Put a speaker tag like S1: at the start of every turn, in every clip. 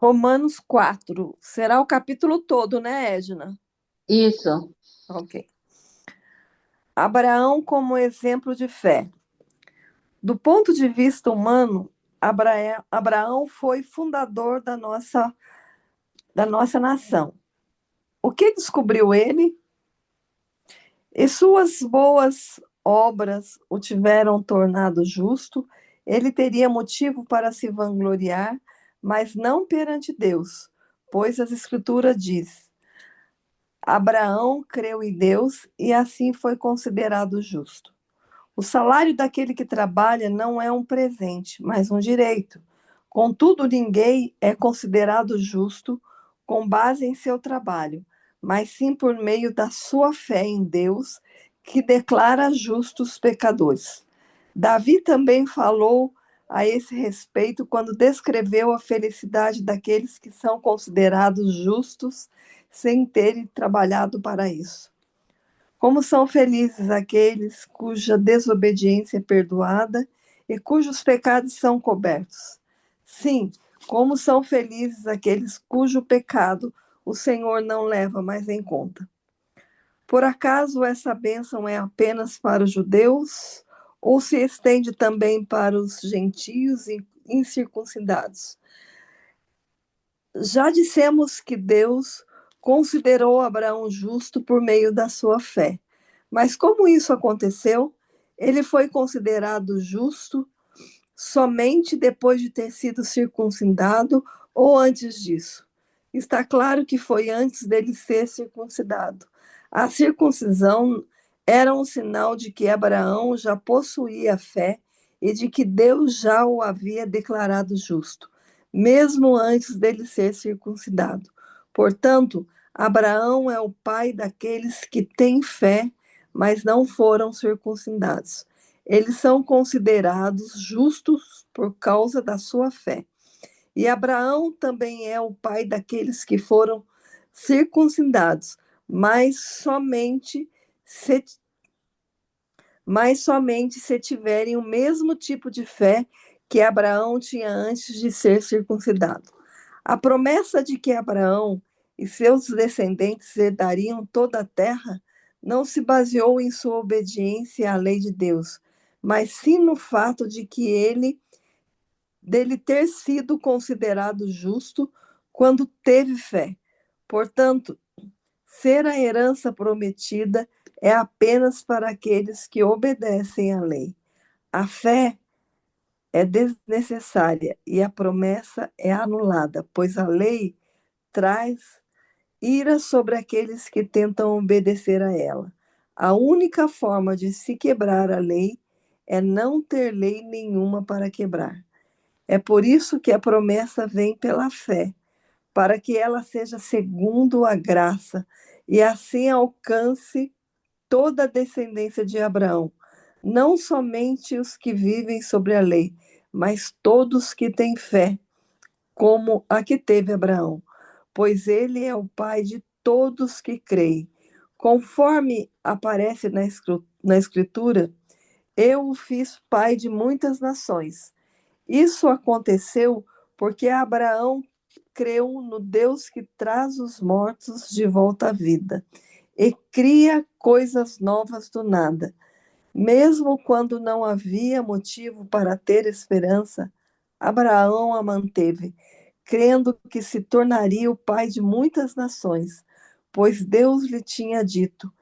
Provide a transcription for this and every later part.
S1: Romanos 4. Será o capítulo todo, né, Edna?
S2: Isso.
S1: Ok. Abraão como exemplo de fé. Do ponto de vista humano, Abraão foi fundador da nossa nação. O que descobriu ele? E suas boas obras o tiveram tornado justo. Ele teria motivo para se vangloriar, mas não perante Deus, pois as Escrituras diz: Abraão creu em Deus e assim foi considerado justo. O salário daquele que trabalha não é um presente, mas um direito. Contudo, ninguém é considerado justo com base em seu trabalho, mas sim por meio da sua fé em Deus, que declara justos pecadores. Davi também falou a esse respeito quando descreveu a felicidade daqueles que são considerados justos sem terem trabalhado para isso. Como são felizes aqueles cuja desobediência é perdoada e cujos pecados são cobertos. Sim, como são felizes aqueles cujo pecado o Senhor não leva mais em conta. Por acaso essa bênção é apenas para os judeus ou se estende também para os gentios e incircuncidados? Já dissemos que Deus considerou Abraão justo por meio da sua fé. Mas como isso aconteceu? Ele foi considerado justo somente depois de ter sido circuncidado ou antes disso? Está claro que foi antes dele ser circuncidado. A circuncisão era um sinal de que Abraão já possuía fé e de que Deus já o havia declarado justo, mesmo antes dele ser circuncidado. Portanto, Abraão é o pai daqueles que têm fé, mas não foram circuncidados. Eles são considerados justos por causa da sua fé. E Abraão também é o pai daqueles que foram circuncidados, mas somente se, mas somente se tiverem o mesmo tipo de fé que Abraão tinha antes de ser circuncidado. A promessa de que Abraão e seus descendentes herdariam toda a terra não se baseou em sua obediência à lei de Deus, mas sim no fato de que dele ter sido considerado justo quando teve fé. Portanto, ser a herança prometida é apenas para aqueles que obedecem à lei. A fé é desnecessária e a promessa é anulada, pois a lei traz ira sobre aqueles que tentam obedecer a ela. A única forma de se quebrar a lei é não ter lei nenhuma para quebrar. É por isso que a promessa vem pela fé, para que ela seja segundo a graça e assim alcance toda a descendência de Abraão, não somente os que vivem sobre a lei, mas todos que têm fé, como a que teve Abraão, pois ele é o pai de todos que creem. Conforme aparece na Escritura, eu o fiz pai de muitas nações. Isso aconteceu porque Abraão creu no Deus que traz os mortos de volta à vida e cria coisas novas do nada. Mesmo quando não havia motivo para ter esperança, Abraão a manteve, crendo que se tornaria o pai de muitas nações, pois Deus lhe tinha dito: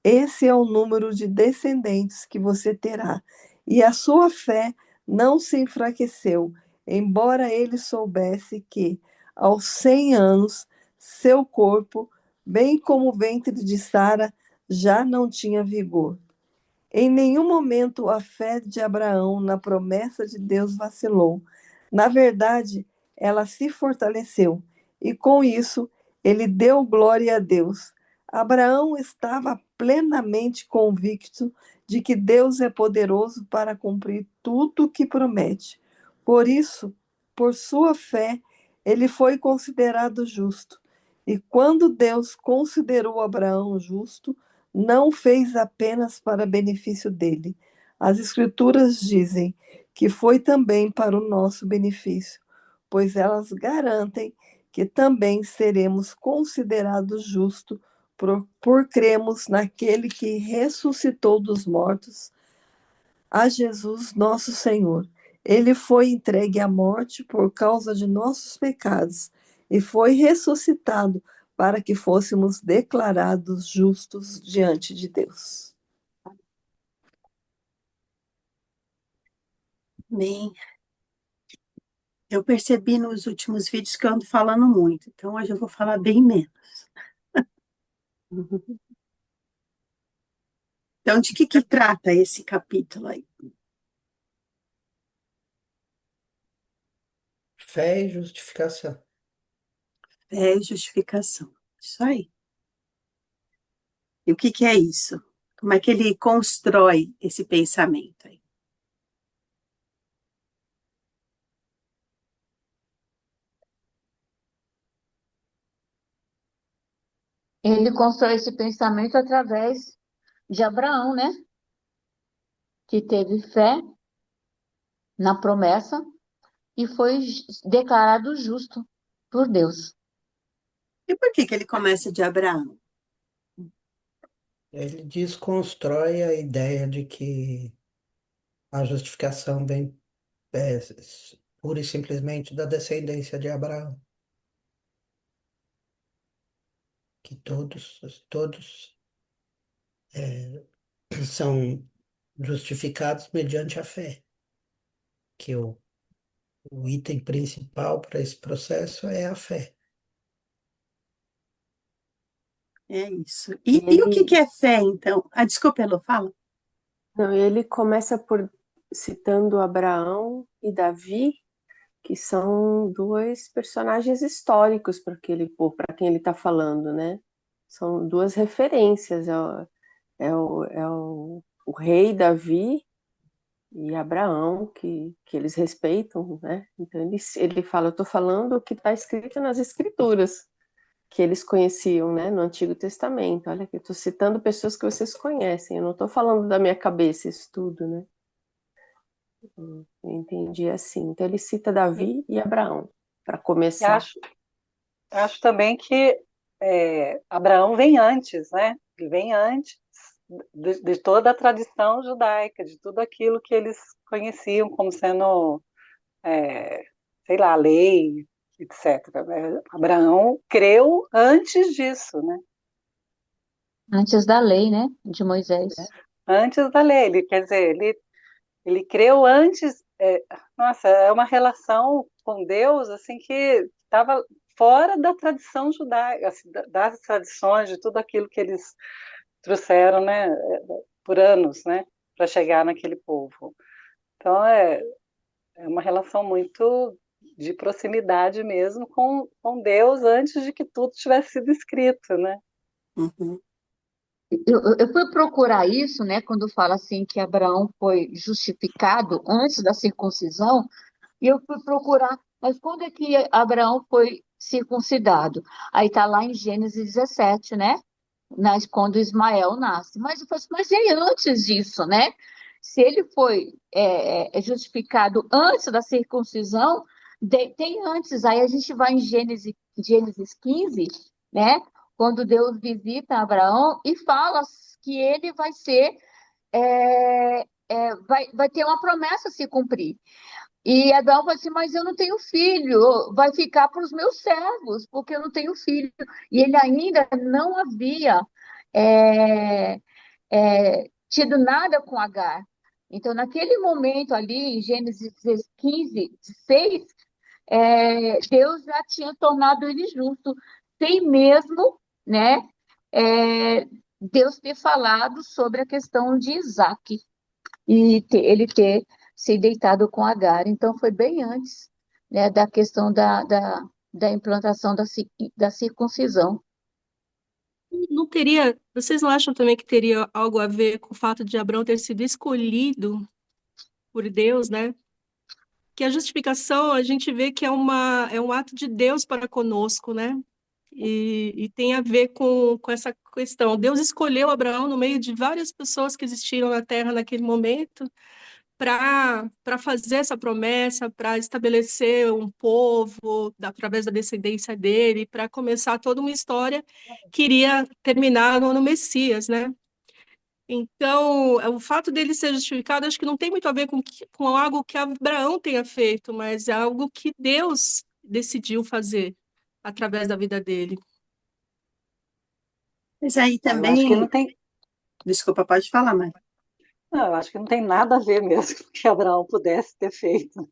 S1: esse é o número de descendentes que você terá. E a sua fé não se enfraqueceu, embora ele soubesse que, aos 100 anos, seu corpo, bem como o ventre de Sara, já não tinha vigor. Em nenhum momento a fé de Abraão na promessa de Deus vacilou. Na verdade, ela se fortaleceu e, com isso, ele deu glória a Deus. Abraão estava plenamente convicto de que Deus é poderoso para cumprir tudo o que promete. Por isso, por sua fé, ele foi considerado justo. E quando Deus considerou Abraão justo, não fez apenas para benefício dele. As Escrituras dizem que foi também para o nosso benefício, pois elas garantem que também seremos considerados justos por cremos naquele que ressuscitou dos mortos, a Jesus nosso Senhor. Ele foi entregue à morte por causa de nossos pecados e foi ressuscitado para que fôssemos declarados justos diante de Deus.
S2: Bem, eu percebi nos últimos vídeos que eu ando falando muito, então hoje eu vou falar bem menos. Então, de que trata esse capítulo aí?
S3: Fé e justificação.
S2: Fé e justificação. Isso aí. E o que é isso? Como é que ele constrói esse pensamento aí?
S4: Ele constrói esse pensamento através de Abraão, né? Que teve fé na promessa e foi declarado justo por Deus.
S2: E por que ele começa de Abraão?
S3: Ele desconstrói a ideia de que a justificação vem pura e simplesmente da descendência de Abraão, que todos são justificados mediante a fé, que o item principal para esse processo é a fé.
S2: É isso.
S5: E
S2: E o que
S5: ele,
S2: é fé, então? Ah, desculpa, Elô, fala.
S5: não, ele começa por citando Abraão e Davi, que são dois personagens históricos para aquele povo, para quem ele está falando, né? São duas referências, o rei Davi e Abraão, que eles respeitam, né? Então ele fala, eu estou falando o que está escrito nas escrituras, que eles conheciam, né, no Antigo Testamento. Olha, que eu estou citando pessoas que vocês conhecem, eu não estou falando da minha cabeça isso tudo, né? Eu entendi assim. Então ele cita Davi e Abraão, para
S6: E
S5: começar.
S6: acho também que Abraão vem antes, né? Ele vem antes de toda a tradição judaica, de tudo aquilo que eles conheciam como sendo, sei lá, a lei, etc. Né? Abraão creu antes disso, né?
S4: Antes da lei, né? De Moisés.
S6: Antes da lei, quer dizer, ele creu antes. Nossa, é uma relação com Deus assim que estava fora da tradição judaica, assim, das tradições, de tudo aquilo que eles trouxeram, né, por anos, né, para chegar naquele povo. Então é uma relação muito de proximidade mesmo com Deus antes de que tudo tivesse sido escrito, né?
S2: Uhum.
S4: Eu fui procurar isso, né? Quando fala assim que Abraão foi justificado antes da circuncisão, e eu fui procurar, mas quando é que Abraão foi circuncidado? Aí está lá em Gênesis 17, né? Quando Ismael nasce. Mas eu falei assim, mas e antes disso, né? Se ele foi justificado antes da circuncisão, tem antes. Aí a gente vai em Gênesis 15, né? Quando Deus visita Abraão e fala que ele vai ser, vai ter uma promessa a se cumprir. E Abraão falou assim, mas eu não tenho filho, vai ficar para os meus servos, porque eu não tenho filho. E ele ainda não havia é, tido nada com Agar. Então, naquele momento ali, em Gênesis 15, 6, Deus já tinha tornado ele justo, sem mesmo, né, Deus ter falado sobre a questão de Isaac e ele ter se deitado com Agar. Então, foi bem antes, né, da questão da implantação da circuncisão.
S7: Não teria, vocês não acham também que teria algo a ver com o fato de Abraão ter sido escolhido por Deus, né? Que a justificação a gente vê que é um ato de Deus para conosco, né? E tem a ver com essa questão. Deus escolheu Abraão no meio de várias pessoas que existiram na terra naquele momento para fazer essa promessa, para estabelecer um povo através da descendência dele, para começar toda uma história que iria terminar no Messias, né? Então, o fato dele ser justificado, acho que não tem muito a ver com algo que Abraão tenha feito, mas é algo que Deus decidiu fazer através da vida dele.
S2: Mas aí
S6: Eu acho que não
S2: também,
S6: tem,
S2: desculpa, pode falar, Mari.
S6: não, eu acho que não tem nada a ver mesmo com o que Abraão pudesse ter feito.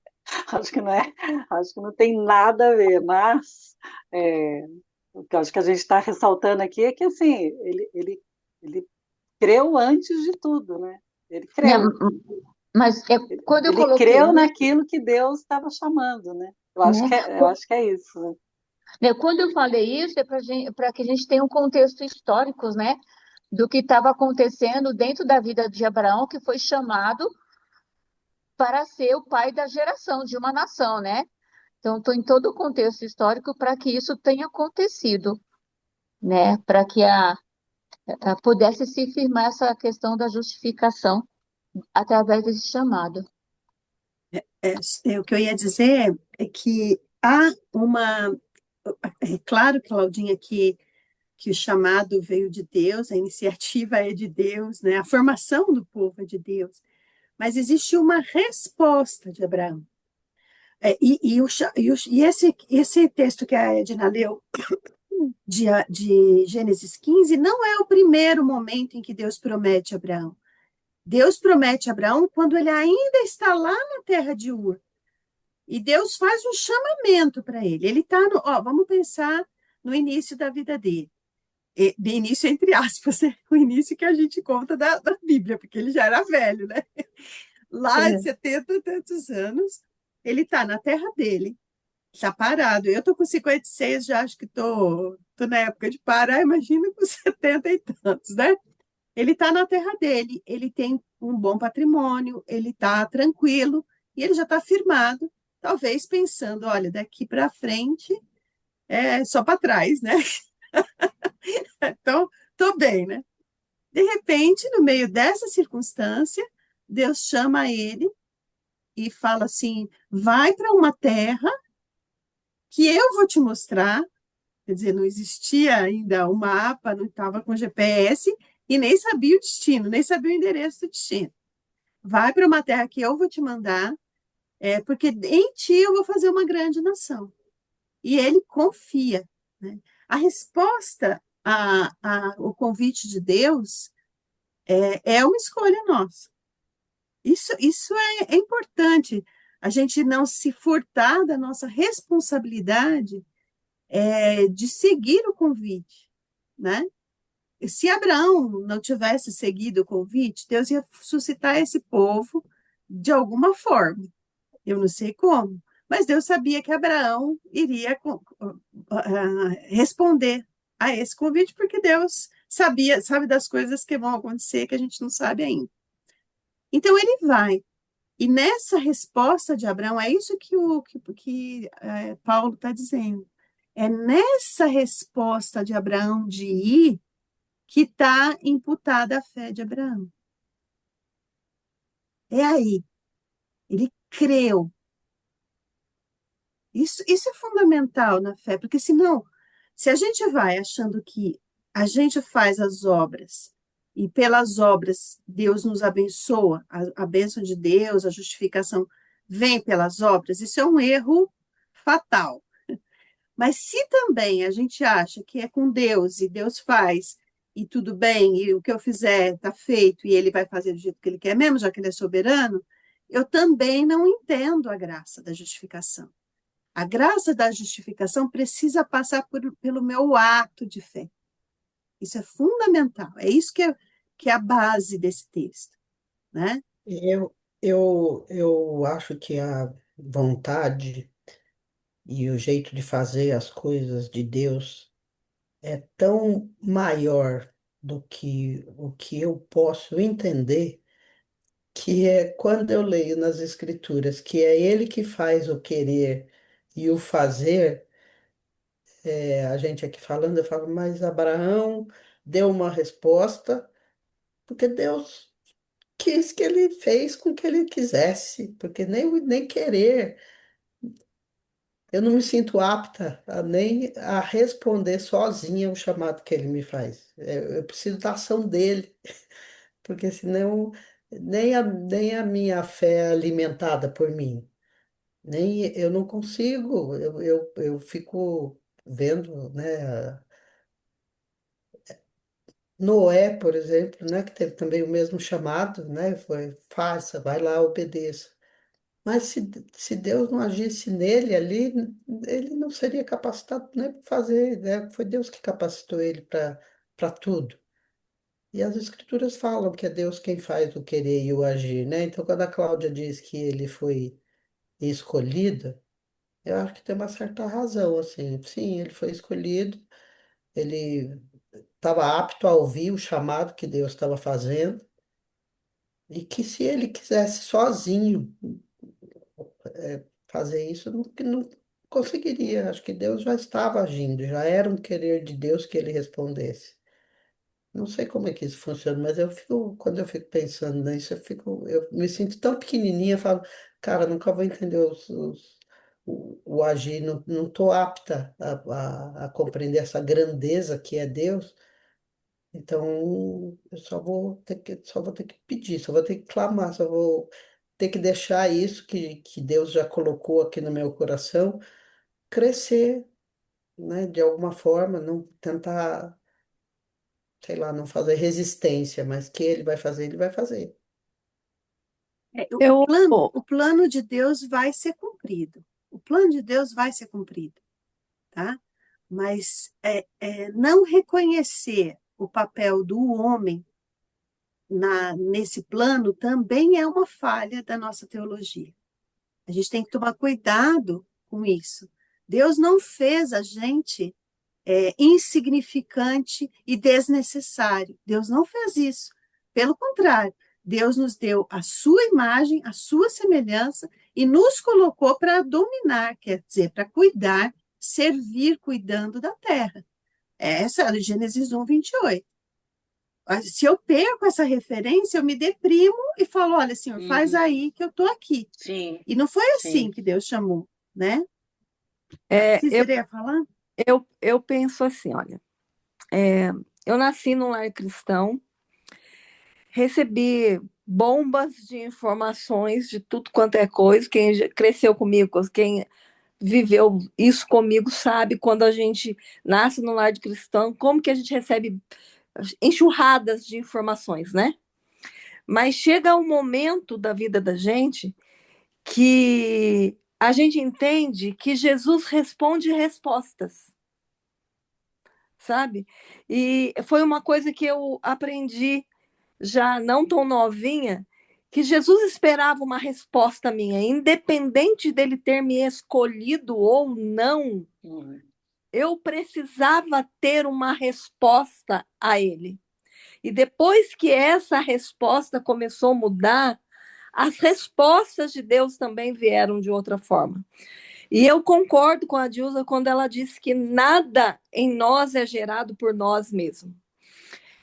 S6: Acho que não é, acho que não tem nada a ver, mas é, o que eu acho que a gente está ressaltando aqui é que assim, ele creu antes de tudo, né? Ele
S4: Né?
S6: creu.
S4: Mas quando eu
S6: Ele
S4: coloquei
S6: creu
S4: isso,
S6: naquilo que Deus estava chamando, né?
S4: né?
S6: Eu acho que é isso, né?
S4: Quando eu falei isso, é para que a gente tenha um contexto histórico, né? Do que estava acontecendo dentro da vida de Abraão, que foi chamado para ser o pai da geração de uma nação, né? Então, estou em todo o contexto histórico para que isso tenha acontecido, né? Para que pudesse se firmar essa questão da justificação através desse chamado.
S2: O que eu ia dizer é que há uma. É claro, Claudinha, que o chamado veio de Deus, a iniciativa é de Deus, né? A formação do povo é de Deus, mas existe uma resposta de Abraão. Esse texto que a Edna leu, de Gênesis 15, não é o primeiro momento em que Deus promete a Abraão. Deus promete a Abraão quando ele ainda está lá na terra de Ur. E Deus faz um chamamento para ele. Ele está no. Ó, vamos pensar no início da vida dele. De início, entre aspas, né? O início que a gente conta da Bíblia, porque ele já era velho, né? Lá de 70 e tantos anos, ele está na terra dele, está parado. Eu estou com 56, já acho que tô na época de parar, imagina com 70 e tantos, né? Ele está na terra dele, ele tem um bom patrimônio, ele está tranquilo e ele já está firmado, talvez pensando, olha, daqui para frente é só para trás, né? Então, estou bem, né? De repente, no meio dessa circunstância, Deus chama ele e fala assim: vai para uma terra que eu vou te mostrar. Quer dizer, não existia ainda o mapa, não estava com GPS e nem sabia o destino, nem sabia o endereço do destino. Vai para uma terra que eu vou te mandar, porque em ti eu vou fazer uma grande nação. E ele confia, né? A resposta ao convite de Deus é uma escolha nossa. Isso é importante, a gente não se furtar da nossa responsabilidade de seguir o convite, né? Se Abraão não tivesse seguido o convite, Deus ia suscitar esse povo de alguma forma. Eu não sei como, mas Deus sabia que Abraão iria responder a esse convite, porque Deus sabe das coisas que vão acontecer que a gente não sabe ainda. Então ele vai. E nessa resposta de Abraão, é isso que Paulo está dizendo. É nessa resposta de Abraão de ir que está imputada a fé de Abraão. É aí. Ele creu. Isso é fundamental na fé, porque senão, se a gente vai achando que a gente faz as obras e pelas obras Deus nos abençoa, a bênção de Deus, a justificação vem pelas obras, isso é um erro fatal. Mas se também a gente acha que é com Deus e Deus faz e tudo bem, e o que eu fizer está feito e ele vai fazer do jeito que ele quer mesmo, já que ele é soberano, eu também não entendo a graça da justificação. A graça da justificação precisa passar pelo meu ato de fé. Isso é fundamental. É isso que é a base desse texto, né?
S3: Eu acho que a vontade e o jeito de fazer as coisas de Deus é tão maior do que o que eu posso entender, que é quando eu leio nas Escrituras que é Ele que faz o querer e o fazer. A gente aqui falando, eu falo, mas Abraão deu uma resposta, porque Deus quis que ele fez com que ele quisesse, porque nem querer. Eu não me sinto apta nem a responder sozinha o chamado que ele me faz. Eu preciso da ação dele, porque senão nem a minha fé é alimentada por mim. Nem eu não consigo, eu fico vendo, né? Noé, por exemplo, né, que teve também o mesmo chamado, né? Foi, faça, vai lá, obedeça. Mas se Deus não agisse nele ali, ele não seria capacitado nem para fazer, né? Foi Deus que capacitou ele para tudo. E as escrituras falam que é Deus quem faz o querer e o agir, né? Então, quando a Cláudia diz que ele foi escolhido, eu acho que tem uma certa razão, assim. Sim, ele foi escolhido, ele estava apto a ouvir o chamado que Deus estava fazendo, e que se ele quisesse sozinho fazer isso, não conseguiria. Acho que Deus já estava agindo, já era um querer de Deus que ele respondesse. Não sei como é que isso funciona, mas quando eu fico pensando nisso, eu me sinto tão pequenininha, eu falo, cara, nunca vou entender o agir, não estou apta a compreender essa grandeza que é Deus. Então, eu só vou ter que pedir, só vou ter que clamar, só vou ter que deixar isso que Deus já colocou aqui no meu coração crescer, né? De alguma forma, não tentar, sei lá, não fazer resistência, mas que ele vai fazer, ele vai fazer.
S1: Eu,
S2: O plano de Deus vai ser cumprido. O plano de Deus vai ser cumprido, tá? Mas não reconhecer o papel do homem nesse plano também é uma falha da nossa teologia. A gente tem que tomar cuidado com isso. Deus não fez a gente insignificante e desnecessário. Deus não fez isso. Pelo contrário, Deus nos deu a sua imagem, a sua semelhança e nos colocou para dominar, quer dizer, para cuidar, servir cuidando da terra. Essa é a Gênesis 1, 28. Se eu perco essa referência, eu me deprimo e falo, olha, Senhor, faz aí que eu estou aqui.
S6: Sim,
S2: E não foi assim
S6: sim.
S2: que Deus chamou, né?
S1: é, eu,
S2: Você ia falar?
S1: eu penso assim, olha, eu nasci num lar cristão, recebi bombas de informações de tudo quanto é coisa. Quem cresceu comigo, quem viveu isso comigo, sabe quando a gente nasce no lar de cristão, como que a gente recebe enxurradas de informações, né? Mas chega um momento da vida da gente que a gente entende que Jesus responde respostas, sabe? E foi uma coisa que eu aprendi já não tão novinha, que Jesus esperava uma resposta minha, independente dele ter me escolhido ou não, eu precisava ter uma resposta a ele. E depois que essa resposta começou a mudar, as respostas de Deus também vieram de outra forma. E eu concordo com a Dilsa quando ela disse que nada em nós é gerado por nós mesmos.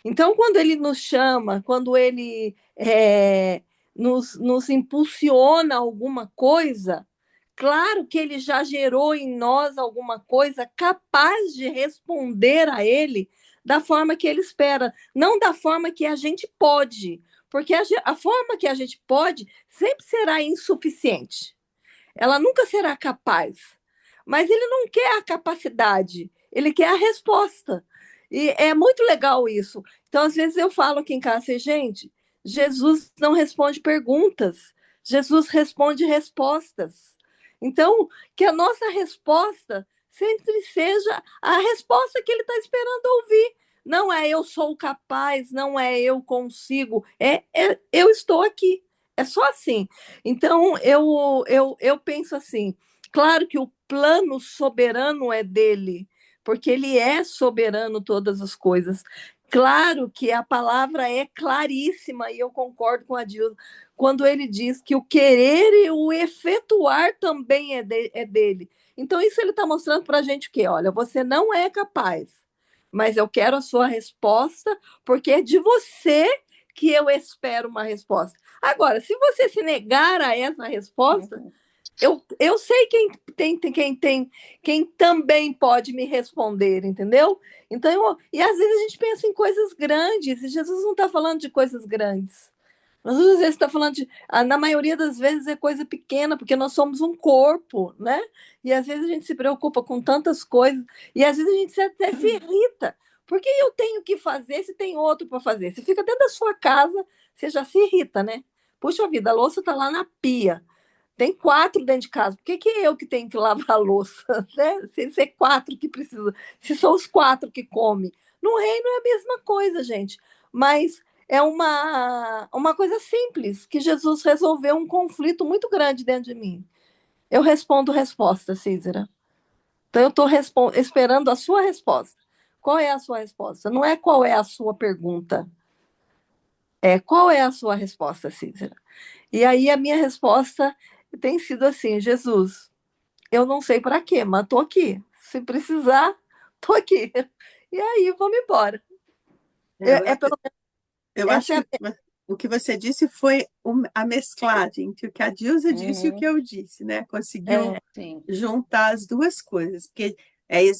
S1: Então, quando ele nos chama, quando ele nos impulsiona alguma coisa, claro que ele já gerou em nós alguma coisa capaz de responder a ele da forma que ele espera, não da forma que a gente pode, porque a forma que a gente pode sempre será insuficiente. Ela nunca será capaz. Mas ele não quer a capacidade, ele quer a resposta. E é muito legal isso. Então, às vezes eu falo aqui em casa assim, gente, Jesus não responde perguntas, Jesus responde respostas. Então, que a nossa resposta sempre seja a resposta que ele está esperando ouvir. Não é eu sou capaz, não é eu consigo, é eu estou aqui. É só assim. Então, eu penso assim, claro que o plano soberano é dele, porque ele é soberano todas as coisas. Claro que a palavra é claríssima, e eu concordo com a Dilma, quando ele diz que o querer e o efetuar também é dele. Então, isso ele está mostrando para a gente que, olha, você não é capaz, mas eu quero a sua resposta, porque é de você que eu espero uma resposta. Agora, se você se negar a essa resposta, eu sei quem também pode me responder, entendeu? Então, e às vezes a gente pensa em coisas grandes, e Jesus não está falando de coisas grandes. Às vezes está falando de, na maioria das vezes é coisa pequena, porque nós somos um corpo, né? E às vezes a gente se preocupa com tantas coisas, e às vezes a gente até se irrita. Por que eu tenho que fazer se tem outro para fazer? Você fica dentro da sua casa, você já se irrita, né? Puxa vida, a louça está lá na pia. Tem 4 dentro de casa. Por que eu que tenho que lavar a louça? Né? Se ser 4 que precisa, se são os 4 que comem. No reino é a mesma coisa, gente. Mas é uma coisa simples, que Jesus resolveu um conflito muito grande dentro de mim. Eu respondo resposta, Cícera. Então eu estou esperando a sua resposta. Qual é a sua resposta? Não é qual é a sua pergunta. É qual é a sua resposta, Cícera? E aí a minha resposta tem sido assim: Jesus, eu não sei para quê, mas estou aqui. Se precisar, estou aqui. E aí, vamos embora. Pelo menos
S2: Eu acho
S1: essa é
S2: que o que você disse foi a mesclagem entre o que a Dilsa disse e o que eu disse, né? Conseguiu
S6: Sim.
S2: juntar as duas coisas, porque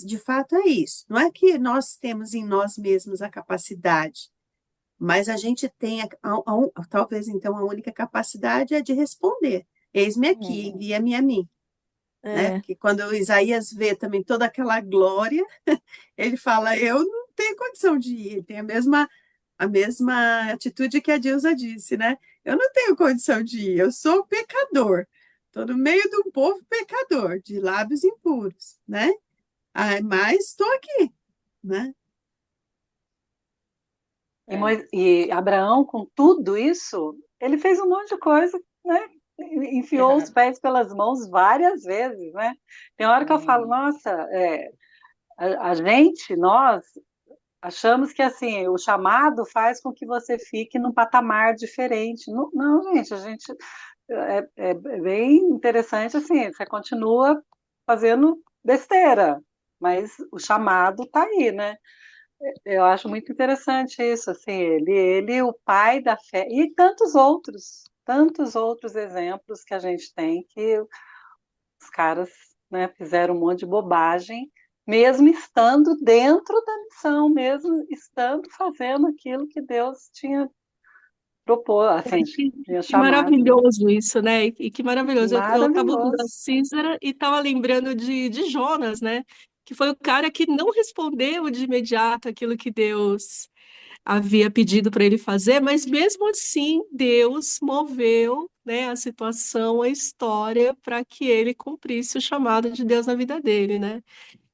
S2: de fato é isso. Não é que nós temos em nós mesmos a capacidade, mas a gente tem, talvez então a única capacidade é de responder. Eis-me aqui, envia-me a mim. Né? Porque quando Isaías vê também toda aquela glória, ele fala, eu não tenho condição de ir. Ele tem a mesma atitude que a Dilsa disse, né? Eu não tenho condição de ir, eu sou pecador. Estou no meio de um povo pecador, de lábios impuros, né? Mas estou aqui, né?
S6: E Abraão, com tudo isso, ele fez um monte de coisa, né? Enfiou os pés pelas mãos várias vezes, né? Tem hora que eu falo, nossa, a gente, nós, achamos que assim o chamado faz com que você fique num patamar diferente. Não, não, gente, a gente é bem interessante assim, você continua fazendo besteira, mas o chamado está aí, né? Eu acho muito interessante isso, assim, ele, o pai da fé, e tantos outros exemplos que a gente tem que os caras, né, fizeram um monte de bobagem, mesmo estando dentro da missão, mesmo estando fazendo aquilo que Deus tinha propor, assim, tinha
S7: Que
S6: chamado, né?
S7: maravilhoso isso, né? E que maravilhoso. Eu estava ouvindo a
S6: Maravilhoso.
S7: Císara e estava lembrando de Jonas, né? Que foi o cara que não respondeu de imediato aquilo que Deus havia pedido para ele fazer, mas mesmo assim Deus moveu, né, a situação, a história, para que ele cumprisse o chamado de Deus na vida dele, né?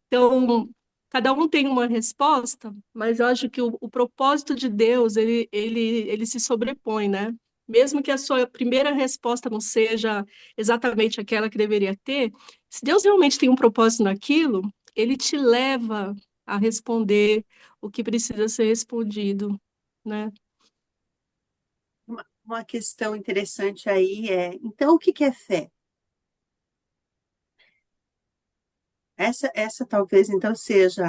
S7: Então, cada um tem uma resposta, mas eu acho que o propósito de Deus, ele se sobrepõe, né? Mesmo que a sua primeira resposta não seja exatamente aquela que deveria ter, se Deus realmente tem um propósito naquilo, ele te leva a responder o que precisa ser respondido, né?
S2: Uma questão interessante aí então, o que é fé? Essa talvez então seja.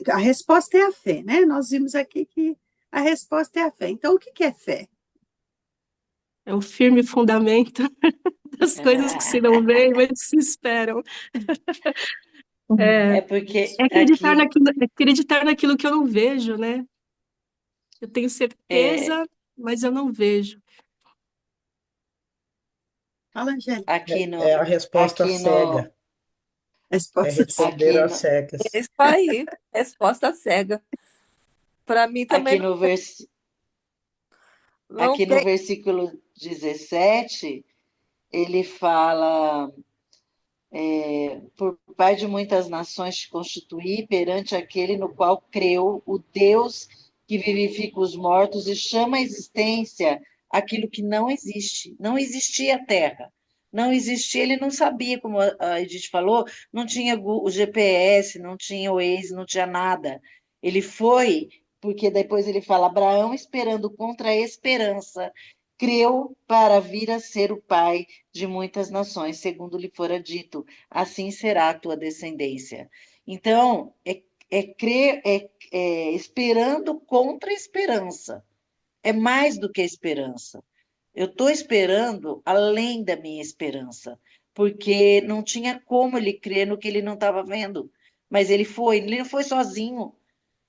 S2: A resposta é a fé, né? Nós vimos aqui que a resposta é a fé. Então, o que é fé?
S7: É o firme fundamento das coisas que se não veem, mas que se esperam. É,
S6: É porque
S7: é
S6: aqui
S7: acreditar naquilo que eu não vejo, né? Eu tenho
S6: é,
S7: certeza, mas eu não vejo.
S2: Fala, Angélica.
S6: aqui no
S3: É a resposta
S6: aqui no
S3: cega. É
S2: Resposta
S3: responder
S6: aqui
S3: às
S6: no
S3: cegas.
S1: É isso aí, resposta cega. Para mim também
S6: aqui no vers,
S1: não
S6: aqui no
S1: tem.
S6: versículo 17, ele fala por pai de muitas nações te constituí perante aquele no qual creu o Deus que vivifica os mortos e chama à existência aquilo que não existe. Não existia a terra. Não existia, ele não sabia, como a Edith falou, não tinha o GPS, não tinha o Waze, não tinha nada. Ele foi, porque depois ele fala, Abraão esperando contra a esperança, creu para vir a ser o pai de muitas nações, segundo lhe fora dito, assim será a tua descendência. Então, crer, esperando contra a esperança.
S8: é mais do que esperança. Eu estou esperando além da minha esperança, porque não tinha como ele crer no que ele não estava vendo. Mas ele não foi sozinho,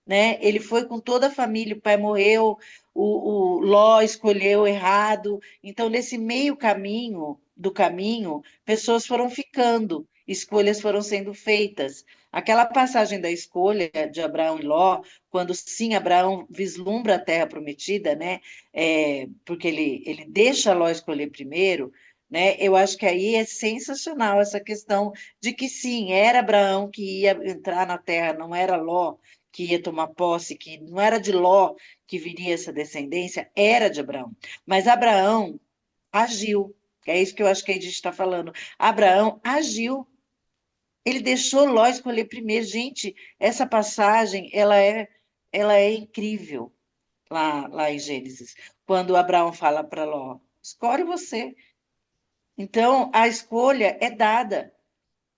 S8: né? Ele foi com toda a família, o pai morreu, o Ló escolheu errado. Então, nesse meio caminho do caminho, pessoas foram ficando, escolhas foram sendo feitas. Aquela passagem da escolha de Abraão e Ló, quando sim Abraão vislumbra a terra prometida, né? Porque ele deixa Ló escolher primeiro, né? Eu acho que aí é sensacional essa questão de que sim, era Abraão que ia entrar na terra, não era Ló que ia tomar posse, que não era de Ló que viria essa descendência, era de Abraão. Mas Abraão agiu, é isso que eu acho que a gente está falando. Abraão agiu, ele deixou Ló escolher primeiro. Gente, essa passagem, ela é incrível lá em Gênesis, quando Abraão fala para Ló, escolhe você. Então, a escolha é dada.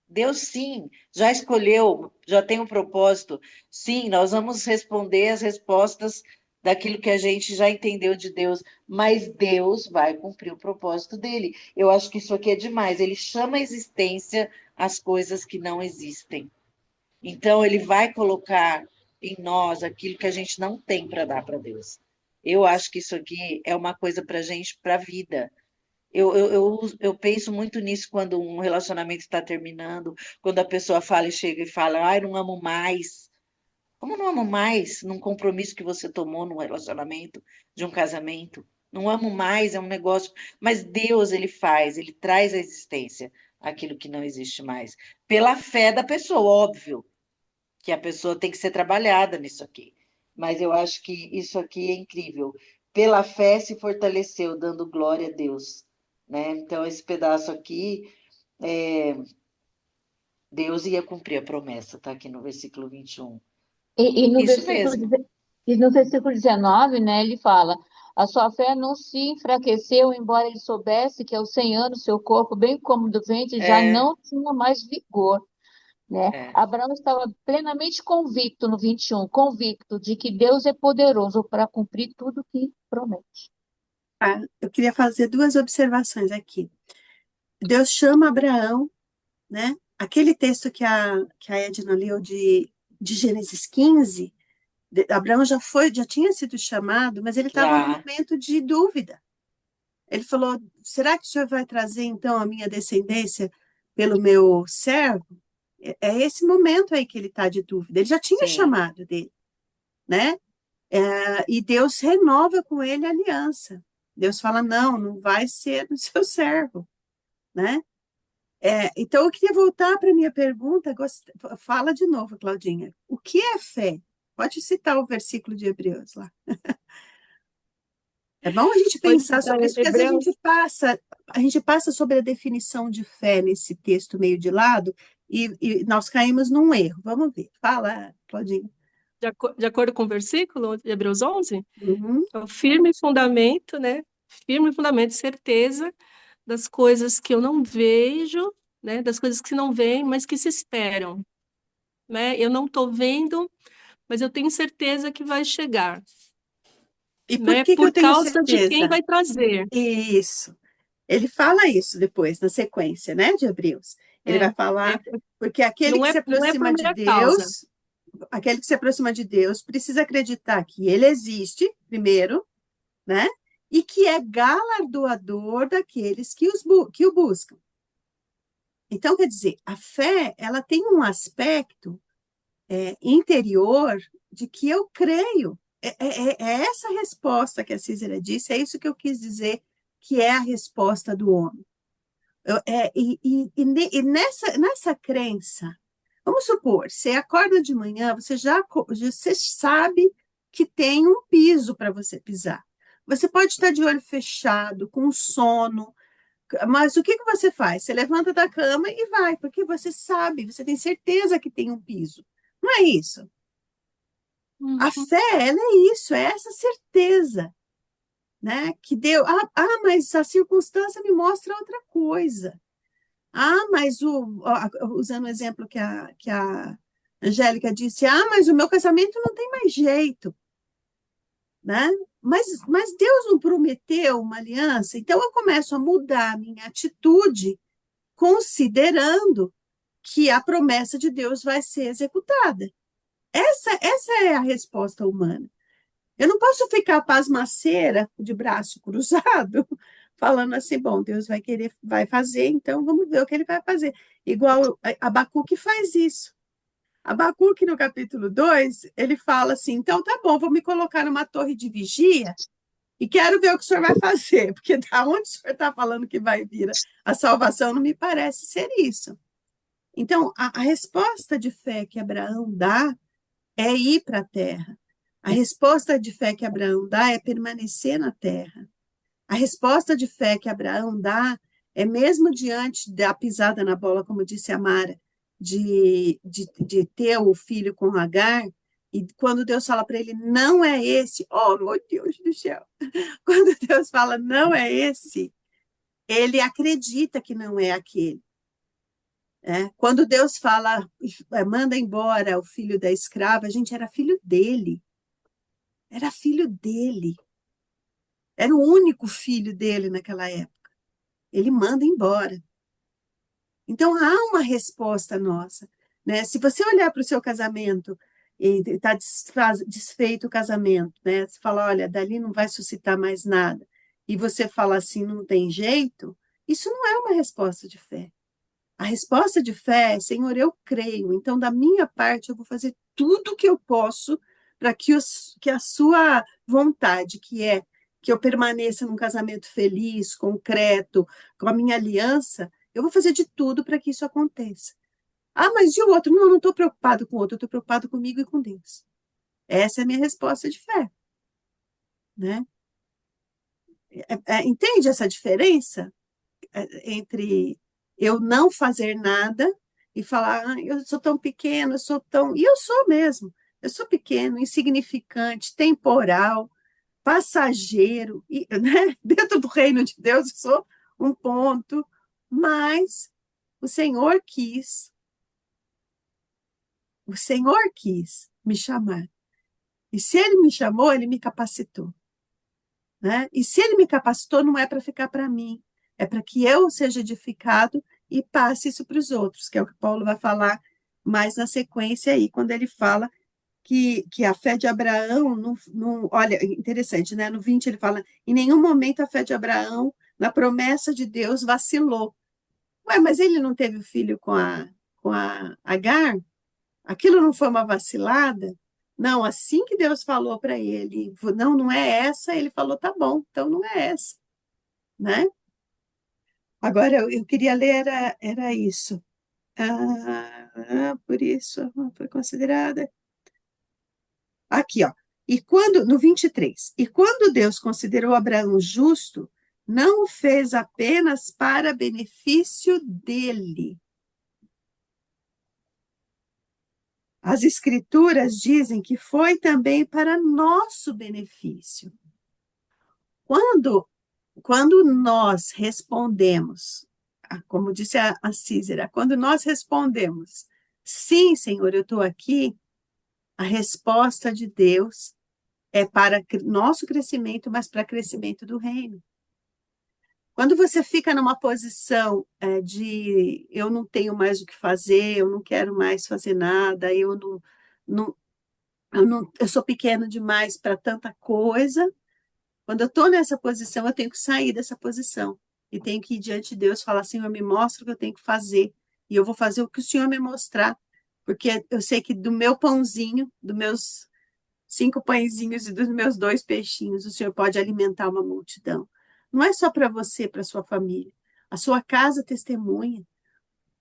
S8: Deus, sim, já escolheu, já tem um propósito. Sim, nós vamos responder as respostas daquilo que a gente já entendeu de Deus, mas Deus vai cumprir o propósito dele. Eu acho que isso aqui é demais. Ele chama à existência as coisas que não existem. Então, ele vai colocar em nós aquilo que a gente não tem para dar para Deus. Eu acho que isso aqui é uma coisa para a gente, para a vida. Eu penso muito nisso quando um relacionamento está terminando, quando a pessoa fala e chega e fala, ai, não amo mais. Como não amo mais num compromisso que você tomou num relacionamento, de um casamento? Não amo mais, é um negócio. Mas Deus, ele faz, ele traz à existência aquilo que não existe mais. Pela fé da pessoa, óbvio, que a pessoa tem que ser trabalhada nisso aqui. Mas eu acho que isso aqui é incrível. Pela fé se fortaleceu, dando glória a Deus, né? Então, esse pedaço aqui, é, Deus ia cumprir a promessa, tá aqui no versículo 21.
S4: E no
S8: Isso
S4: versículo,
S8: mesmo.
S4: e no versículo 19, né, ele fala: a sua fé não se enfraqueceu, embora ele soubesse que aos 100 anos seu corpo, bem como do ventre, já
S8: É,
S4: não tinha mais vigor, né?
S8: é.
S4: Abraão estava plenamente convicto no 21, convicto de que Deus é poderoso para cumprir tudo que promete.
S2: Ah, eu queria fazer duas observações aqui. Deus chama Abraão, né? Aquele texto que a Edna leu de Gênesis 15, Abraão já tinha sido chamado, mas ele estava num
S8: Já,
S2: momento de dúvida. Ele falou: será que o senhor vai trazer então a minha descendência pelo meu servo? É esse momento aí que ele está de dúvida. Ele já tinha
S8: sim.
S2: chamado dele, né? E Deus renova com ele a aliança. Deus fala: não, não vai ser do seu servo, né? Então, eu queria voltar para a minha pergunta. Fala de novo, Claudinha. O que é fé? Pode citar o versículo de Hebreus lá. É bom a gente
S7: Pode
S2: pensar
S7: citar
S2: sobre isso, porque às vezes
S7: Hebreus,
S2: a gente passa sobre a definição de fé nesse texto meio de lado e nós caímos num erro. Vamos ver. Fala, Claudinha.
S7: de acordo com o versículo de Hebreus 11,
S2: Uhum.
S7: é o firme fundamento, né? Firme fundamento, certeza das coisas que eu não vejo, né? Das coisas que não veem, mas que se esperam, né? Eu não estou vendo, mas eu tenho certeza que vai chegar,
S2: E por
S7: né?
S2: que que eu
S7: Por
S2: tenho
S7: causa de quem
S2: certeza?
S7: vai trazer.
S2: Isso. Ele fala isso depois, na sequência, né, de Hebreus. Ele
S7: É,
S2: vai
S7: é,
S2: falar, porque aquele que se
S7: não é por
S2: aproxima de
S7: minha causa.
S2: Deus, aquele que se aproxima de Deus precisa acreditar que ele existe, primeiro, né? E que é galardoador daqueles que o buscam. Então, quer dizer, a fé, ela tem um aspecto interior de que eu creio. É essa resposta que a Cícera disse, é isso que eu quis dizer que é a resposta do homem. E nessa crença, vamos supor, você acorda de manhã, você sabe que tem um piso para você pisar. Você pode estar de olho fechado, com sono, mas o que que você faz? Você levanta da cama e vai, porque você sabe, você tem certeza que tem um piso. Não é isso? A
S7: Uhum.
S2: fé, ela é isso, é essa certeza, né? Que deu. Mas a circunstância me mostra outra coisa. Mas usando o exemplo que a Angélica disse, mas o meu casamento não tem mais jeito, né? mas Deus não prometeu uma aliança, então eu começo a mudar a minha atitude, considerando que a promessa de Deus vai ser executada. Essa é a resposta humana. Eu não posso ficar pasmaceira, de braço cruzado, falando assim, bom, Deus vai fazer, então vamos ver o que ele vai fazer. Igual Abacuque faz isso. Abacuque, no capítulo 2, ele fala assim, então tá bom, vou me colocar numa torre de vigia e quero ver o que o senhor vai fazer, porque da onde o senhor está falando que vai vir a salvação não me parece ser isso. Então, a resposta de fé que Abraão dá é ir para a terra. A resposta de fé que Abraão dá é permanecer na terra. A resposta de fé que Abraão dá é mesmo diante da pisada na bola, como disse a Mara, de ter o filho com Agar, e quando Deus fala para ele, não é esse, oh, meu Deus do céu, quando Deus fala, não é esse, ele acredita que não é aquele. Quando Deus fala, manda embora o filho da escrava, a gente era filho dele. Era filho dele. Era o único filho dele naquela época. Ele manda embora. Então, há uma resposta nossa. Né? Se você olhar para o seu casamento e está desfeito o casamento, né? Você fala, olha, dali não vai suscitar mais nada, e você fala assim, não tem jeito, isso não é uma resposta de fé. A resposta de fé é, Senhor, eu creio, então da minha parte eu vou fazer tudo o que eu posso para que a sua vontade, que é que eu permaneça num casamento feliz, concreto, com a minha aliança, eu vou fazer de tudo para que isso aconteça. Ah, mas e o outro? Não, não estou preocupado com o outro, eu estou preocupado comigo e com Deus. Essa é a minha resposta de fé. Né? Entende essa diferença entre eu não fazer nada e falar, ah, eu sou tão pequeno, eu sou tão... E eu sou mesmo. Eu sou pequeno, insignificante, temporal, passageiro, e, né? Dentro do reino de Deus eu sou um ponto, mas o Senhor quis me chamar. E se Ele me chamou, Ele me capacitou. Né? E se Ele me capacitou, não é para ficar para mim, é para que eu seja edificado e passe isso para os outros, que é o que Paulo vai falar mais na sequência aí, quando ele fala que a fé de Abraão, olha, interessante, né? No 20 ele fala, em nenhum momento a fé de Abraão, na promessa de Deus, vacilou. Ué, mas ele não teve filho com a Agar? Aquilo não foi uma vacilada? Não, assim que Deus falou para ele, não, não é essa, ele falou, tá bom, então não é essa, né? Agora, eu queria ler, era isso. Por isso, foi considerada. Aqui, ó. E quando, no 23, e quando Deus considerou Abraão justo, não o fez apenas para benefício dele. As Escrituras dizem que foi também para nosso benefício. Quando nós respondemos, como disse a Císera, quando nós respondemos, sim, Senhor, eu estou aqui, a resposta de Deus é para nosso crescimento, mas para crescimento do reino. Quando você fica numa posição de eu não tenho mais o que fazer, eu não quero mais fazer nada, não, eu sou pequeno demais para tanta coisa, quando eu estou nessa posição, eu tenho que sair dessa posição. E tenho que ir diante de Deus e falar, Senhor, me mostra o que eu tenho que fazer. E eu vou fazer o que o Senhor me mostrar. Porque eu sei que do meu pãozinho, dos meus 5 pãezinhos e dos meus 2 peixinhos, o Senhor pode alimentar uma multidão. Não é só para você, para sua família. A sua casa testemunha,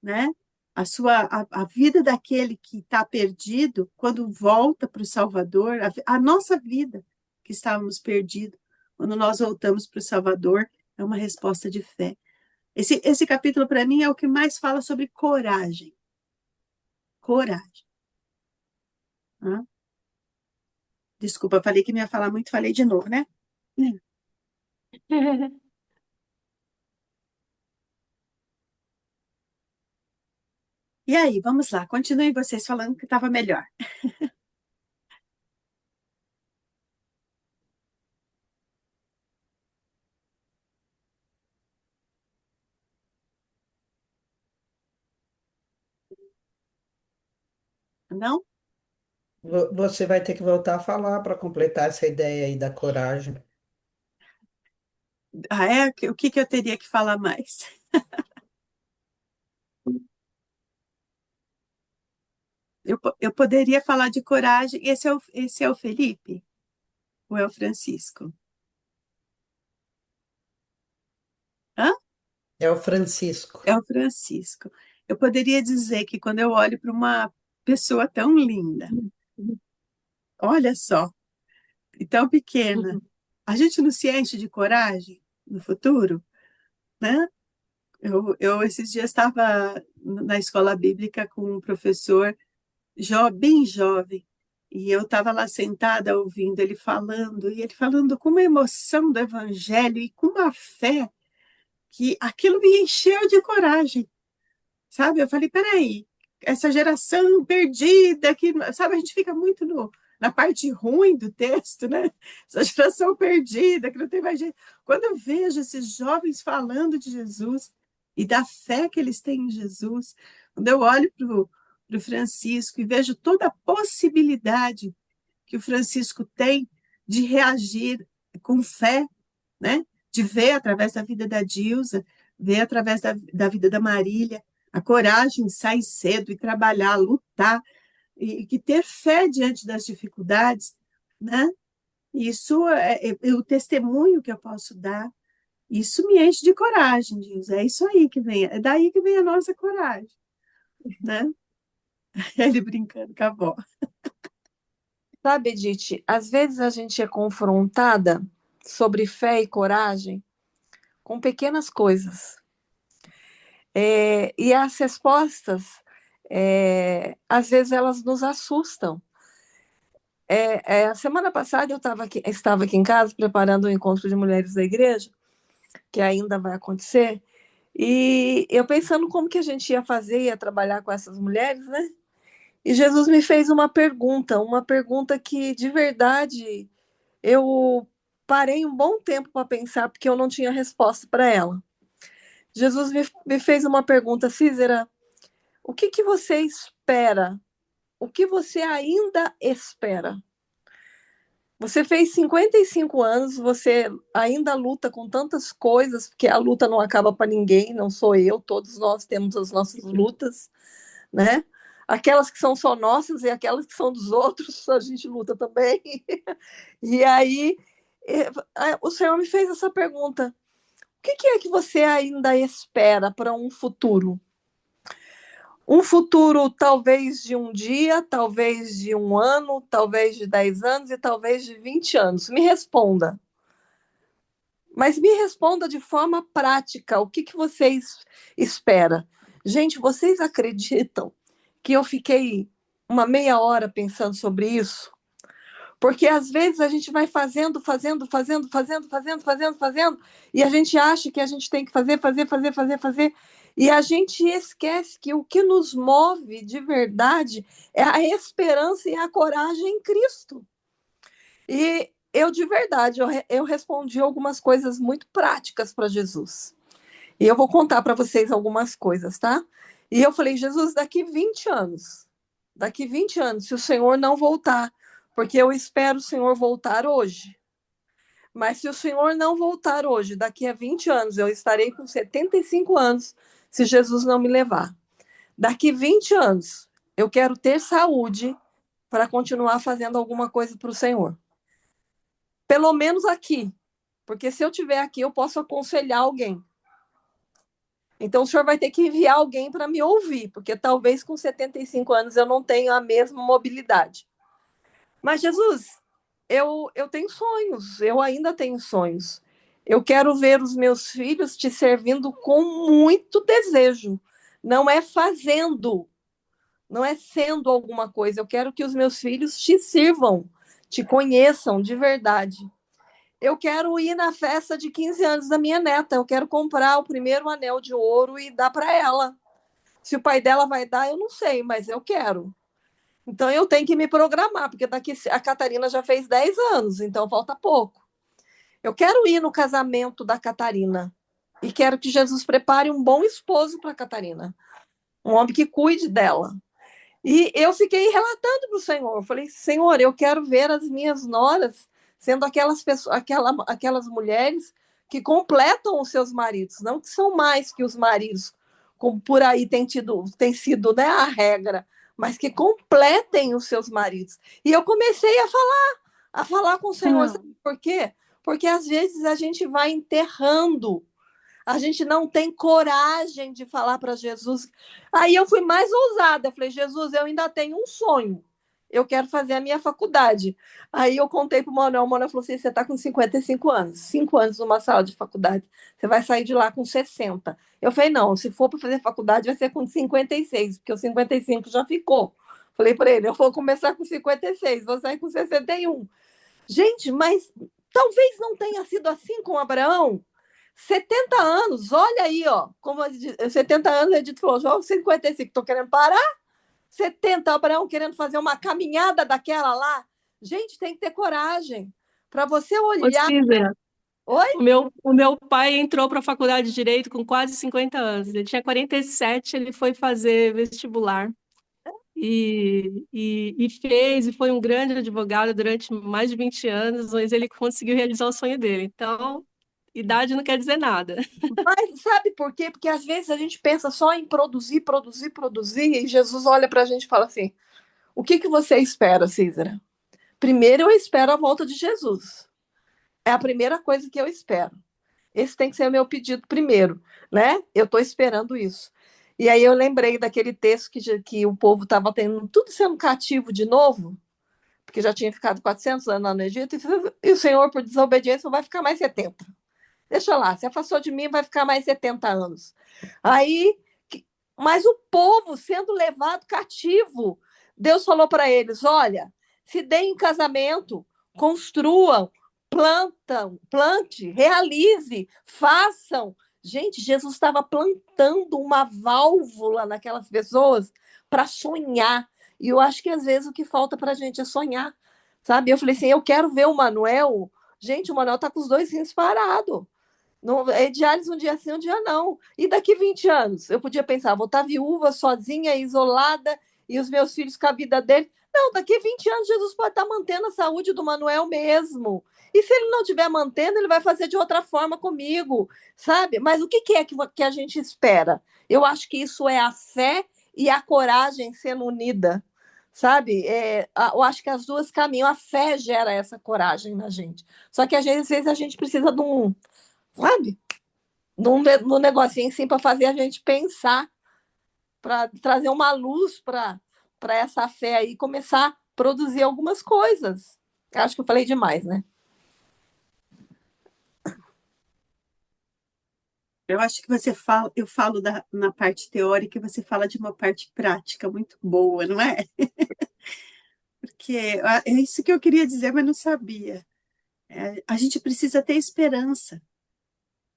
S2: né? A vida daquele que está perdido, quando volta para o Salvador, a nossa vida que estávamos perdidos, quando nós voltamos para o Salvador, é uma resposta de fé. Esse capítulo, para mim, é o que mais fala sobre coragem. Coragem. Hã? Desculpa, falei que não ia falar muito, falei de novo, né? E aí, vamos lá, continuem vocês falando que estava melhor. Não?
S3: Você vai ter que voltar a falar para completar essa ideia aí da coragem.
S2: Ah, é? O que que eu teria que falar mais? Eu poderia falar de coragem. Esse é o Felipe? Ou é o Francisco? Hã?
S3: É o Francisco.
S2: É o Francisco. Eu poderia dizer que quando eu olho para uma pessoa tão linda, olha só, e tão pequena, a gente não se enche de coragem no futuro, né? Eu esses dias estava na escola bíblica com um professor bem jovem, e eu estava lá sentada ouvindo ele falando, e ele falando com uma emoção do evangelho e com uma fé que aquilo me encheu de coragem. Sabe? Eu falei, peraí, essa geração perdida, que, sabe, a gente fica muito na parte ruim do texto, né? Essa geração perdida, que não tem mais jeito. Quando eu vejo esses jovens falando de Jesus e da fé que eles têm em Jesus, quando eu olho para o Francisco e vejo toda a possibilidade que o Francisco tem de reagir com fé, né? De ver através da vida da Dilsa, ver através da vida da Marília, a coragem de sair cedo e trabalhar, lutar, e que ter fé diante das dificuldades, né? Isso é o testemunho que eu posso dar. Isso me enche de coragem, Dilsa. É isso aí que vem, é daí que vem a nossa coragem, né? Ele brincando com a avó.
S1: Sabe, Edith, às vezes a gente é confrontada sobre fé e coragem com pequenas coisas. E as respostas, às vezes, elas nos assustam. A semana passada eu estava aqui em casa preparando o encontro de mulheres da igreja, que ainda vai acontecer, e eu pensando como que a gente ia fazer, ia trabalhar com essas mulheres, né? E Jesus me fez uma pergunta que, de verdade, eu parei um bom tempo para pensar, porque eu não tinha resposta para ela. Jesus me fez uma pergunta, Cícera, o que você espera? O que você ainda espera? Você fez 55 anos, você ainda luta com tantas coisas, porque a luta não acaba para ninguém, não sou eu, todos nós temos as nossas lutas, né? Aquelas que são só nossas e aquelas que são dos outros, a gente luta também. E aí, o Senhor me fez essa pergunta: o que é que você ainda espera para um futuro? Um futuro talvez de um dia, talvez de um ano, talvez de 10 anos e talvez de 20 anos. Me responda. Mas me responda de forma prática. O que vocês esperam? Gente, vocês acreditam que eu fiquei uma meia hora pensando sobre isso? Porque às vezes a gente vai fazendo, e a gente acha que a gente tem que fazer, e a gente esquece que o que nos move de verdade é a esperança e a coragem em Cristo. E eu, de verdade, eu respondi algumas coisas muito práticas para Jesus. E eu vou contar para vocês algumas coisas, tá? E eu falei, Jesus, daqui 20 anos, se o Senhor não voltar, porque eu espero o Senhor voltar hoje. Mas se o Senhor não voltar hoje, daqui a 20 anos, eu estarei com 75 anos, se Jesus não me levar. Daqui 20 anos, eu quero ter saúde para continuar fazendo alguma coisa para o Senhor. Pelo menos aqui, porque se eu estiver aqui, eu posso aconselhar alguém. Então, o senhor vai ter que enviar alguém para me ouvir, porque talvez com 75 anos eu não tenha a mesma mobilidade. Mas, Jesus, eu tenho sonhos, eu ainda tenho sonhos. Eu quero ver os meus filhos te servindo com muito desejo. Não é fazendo, não é sendo alguma coisa. Eu quero que os meus filhos te sirvam, te conheçam de verdade. Eu quero ir na festa de 15 anos da minha neta. Eu quero comprar o primeiro anel de ouro e dar para ela. Se o pai dela vai dar, eu não sei, mas eu quero. Então eu tenho que me programar, porque daqui a Catarina já fez 10 anos, então falta pouco. Eu quero ir no casamento da Catarina e quero que Jesus prepare um bom esposo para a Catarina, um homem que cuide dela. E eu fiquei relatando para o Senhor. Eu falei, Senhor, eu quero ver as minhas noras sendo aquelas pessoas, aquelas mulheres que completam os seus maridos, não que são mais que os maridos, como por aí tem sido, né, a regra, mas que completem os seus maridos. E eu comecei a falar com o Senhor, sabe por quê? Porque às vezes a gente vai enterrando, a gente não tem coragem de falar para Jesus. Aí eu fui mais ousada. Eu falei, Jesus, eu ainda tenho um sonho. Eu quero fazer a minha faculdade. Aí eu contei para o Manuel. O Manuel falou assim: você está com 55 anos, 5 anos numa sala de faculdade. Você vai sair de lá com 60. Eu falei, não, se for para fazer faculdade, vai ser com 56, porque o 55 já ficou. Falei para ele, eu vou começar com 56, vou sair com 61. Gente, mas talvez não tenha sido assim com Abraão. 70 anos, olha aí, ó, como 70 anos, a Edith falou, João, 55, estou querendo parar, 70, Abraão querendo fazer uma caminhada daquela lá. Gente, tem que ter coragem para você
S7: Ô,
S1: olhar.
S7: Cícera,
S1: Oi?
S7: o meu pai entrou para a faculdade de Direito com quase 50 anos. Ele tinha 47, ele foi fazer vestibular. E fez, e foi um grande advogado durante mais de 20 anos, mas ele conseguiu realizar o sonho dele. Então, idade não quer dizer nada.
S1: Mas sabe por quê? Porque às vezes a gente pensa só em produzir, produzir, produzir, e Jesus olha para a gente e fala assim: o que que você espera, Císara? Primeiro, eu espero a volta de Jesus. É a primeira coisa que eu espero. Esse tem que ser o meu pedido primeiro, né? Eu estou esperando isso. E aí eu lembrei daquele texto que o povo estava tendo tudo sendo cativo de novo, porque já tinha ficado 400 anos lá no Egito, e o Senhor, por desobediência, vai ficar mais 70. Deixa lá, se afastou de mim, vai ficar mais 70 anos. Aí, mas o povo sendo levado cativo, Deus falou para eles: olha, se deem em casamento, construam, plante, realize, façam. Gente, Jesus estava plantando uma válvula naquelas pessoas para sonhar. E eu acho que às vezes o que falta para a gente é sonhar, sabe? Eu falei assim: eu quero ver o Manuel. Gente, o Manuel está com os 2 rins parados. Não, é diálise um dia sim, um dia não. E daqui 20 anos? Eu podia pensar, vou estar viúva, sozinha, isolada, e os meus filhos com a vida dele. Não, daqui 20 anos Jesus pode estar mantendo a saúde do Manuel mesmo. E se ele não estiver mantendo, ele vai fazer de outra forma comigo, sabe? Mas o que é que a gente espera? Eu acho que isso é a fé e a coragem sendo unida, sabe? Eu acho que as duas caminham. A fé gera essa coragem na gente. Só que às vezes a gente precisa de sabe? Num negocinho assim para fazer a gente pensar, para trazer uma luz para essa fé aí começar a produzir algumas coisas. Acho que eu falei demais, né?
S2: Eu acho que você fala, eu falo na parte teórica e você fala de uma parte prática muito boa, não é? Porque é isso que eu queria dizer, mas não sabia. A gente precisa ter esperança,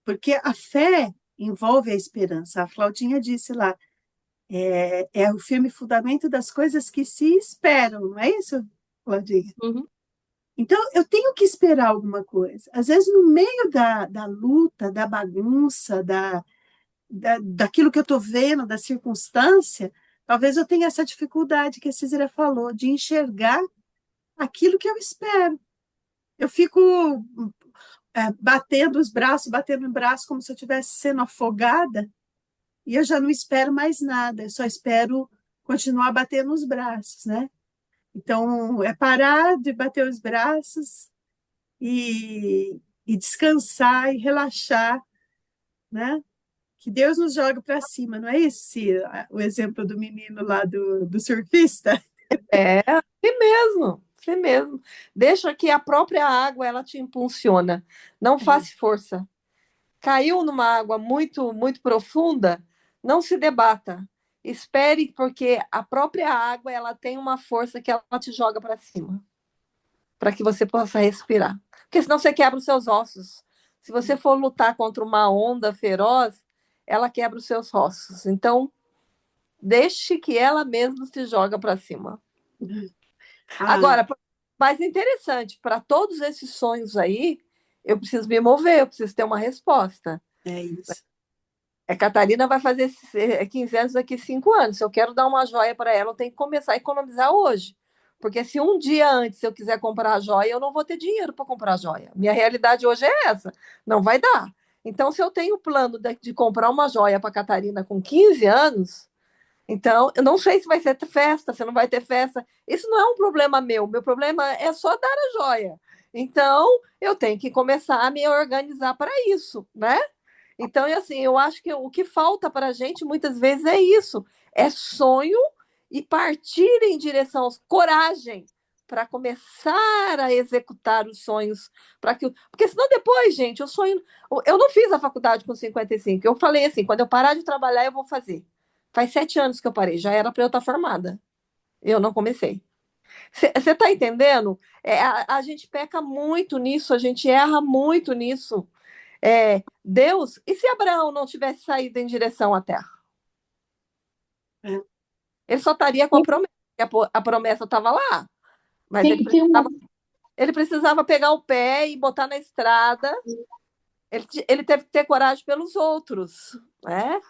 S2: porque a fé envolve a esperança. A Claudinha disse lá, é o firme fundamento das coisas que se esperam, não é isso, Claudinha?
S7: Uhum.
S2: Então, eu tenho que esperar alguma coisa. Às vezes, no meio da luta, da bagunça, daquilo que eu estou vendo, da circunstância, talvez eu tenha essa dificuldade que a Cícera falou, de enxergar aquilo que eu espero. Eu fico batendo o braço, como se eu estivesse sendo afogada, e eu já não espero mais nada, eu só espero continuar batendo os braços, né? Então, é parar de bater os braços e descansar e relaxar, né? Que Deus nos joga para cima, não é isso, Cira? O exemplo do menino lá do surfista?
S1: É, assim mesmo, assim mesmo. Deixa que a própria água ela te impulsiona. Não faça força. Caiu numa água muito, muito profunda, não se debata. Espere, porque a própria água ela tem uma força que ela te joga para cima, para que você possa respirar. Porque senão você quebra os seus ossos. Se você for lutar contra uma onda feroz, ela quebra os seus ossos. Então, deixe que ela mesma se joga para cima.
S2: Ah,
S1: Agora, mais interessante, para todos esses sonhos aí, eu preciso me mover, eu preciso ter uma resposta.
S2: é isso.
S1: Catarina vai fazer 15 anos daqui a 5 anos. Se eu quero dar uma joia para ela, eu tenho que começar a economizar hoje. Porque se um dia antes eu quiser comprar a joia, eu não vou ter dinheiro para comprar a joia. Minha realidade hoje é essa. Não vai dar. Então, se eu tenho o plano de comprar uma joia para a Catarina com 15 anos, então eu não sei se vai ser festa, se não vai ter festa. Isso não é um problema meu. Meu problema é só dar a joia. Então, eu tenho que começar a me organizar para isso, né? Então, assim, eu acho que o que falta para a gente muitas vezes é isso: é sonho e partir em direção, coragem para começar a executar os sonhos, porque senão depois, gente, o sonho. Eu não fiz a faculdade com 55. Eu falei assim: quando eu parar de trabalhar, eu vou fazer. Faz 7 anos que eu parei, já era para eu estar formada. Eu não comecei. Você está entendendo? A gente peca muito nisso, a gente erra muito nisso. Deus, e se Abraão não tivesse saído em direção à terra?
S2: É.
S1: Ele só estaria com a promessa, a promessa estava lá, mas ele precisava pegar o pé e botar na estrada. Ele teve que ter coragem pelos outros, né?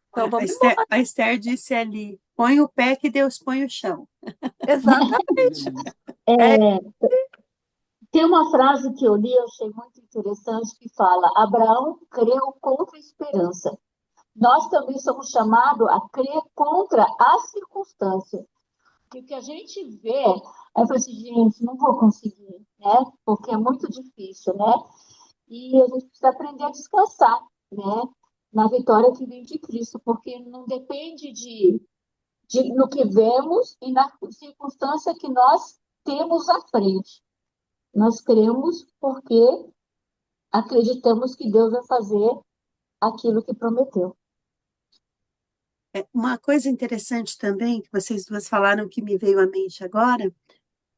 S1: Então vamos embora.
S2: A Esther disse ali: põe o pé que Deus põe o chão.
S1: Exatamente.
S4: Tem uma frase que eu li, eu achei muito interessante, que fala: Abraão creu contra a esperança. Nós também somos chamados a crer contra as circunstâncias. E o que a gente vê, aí eu falei assim, gente, não vou conseguir, né? Porque é muito difícil, né? E a gente precisa aprender a descansar, né? Na vitória que vem de Cristo, porque não depende no que vemos e na circunstância que nós temos à frente. Nós cremos porque acreditamos que Deus vai fazer aquilo que prometeu.
S2: Uma coisa interessante também, que vocês duas falaram que me veio à mente agora,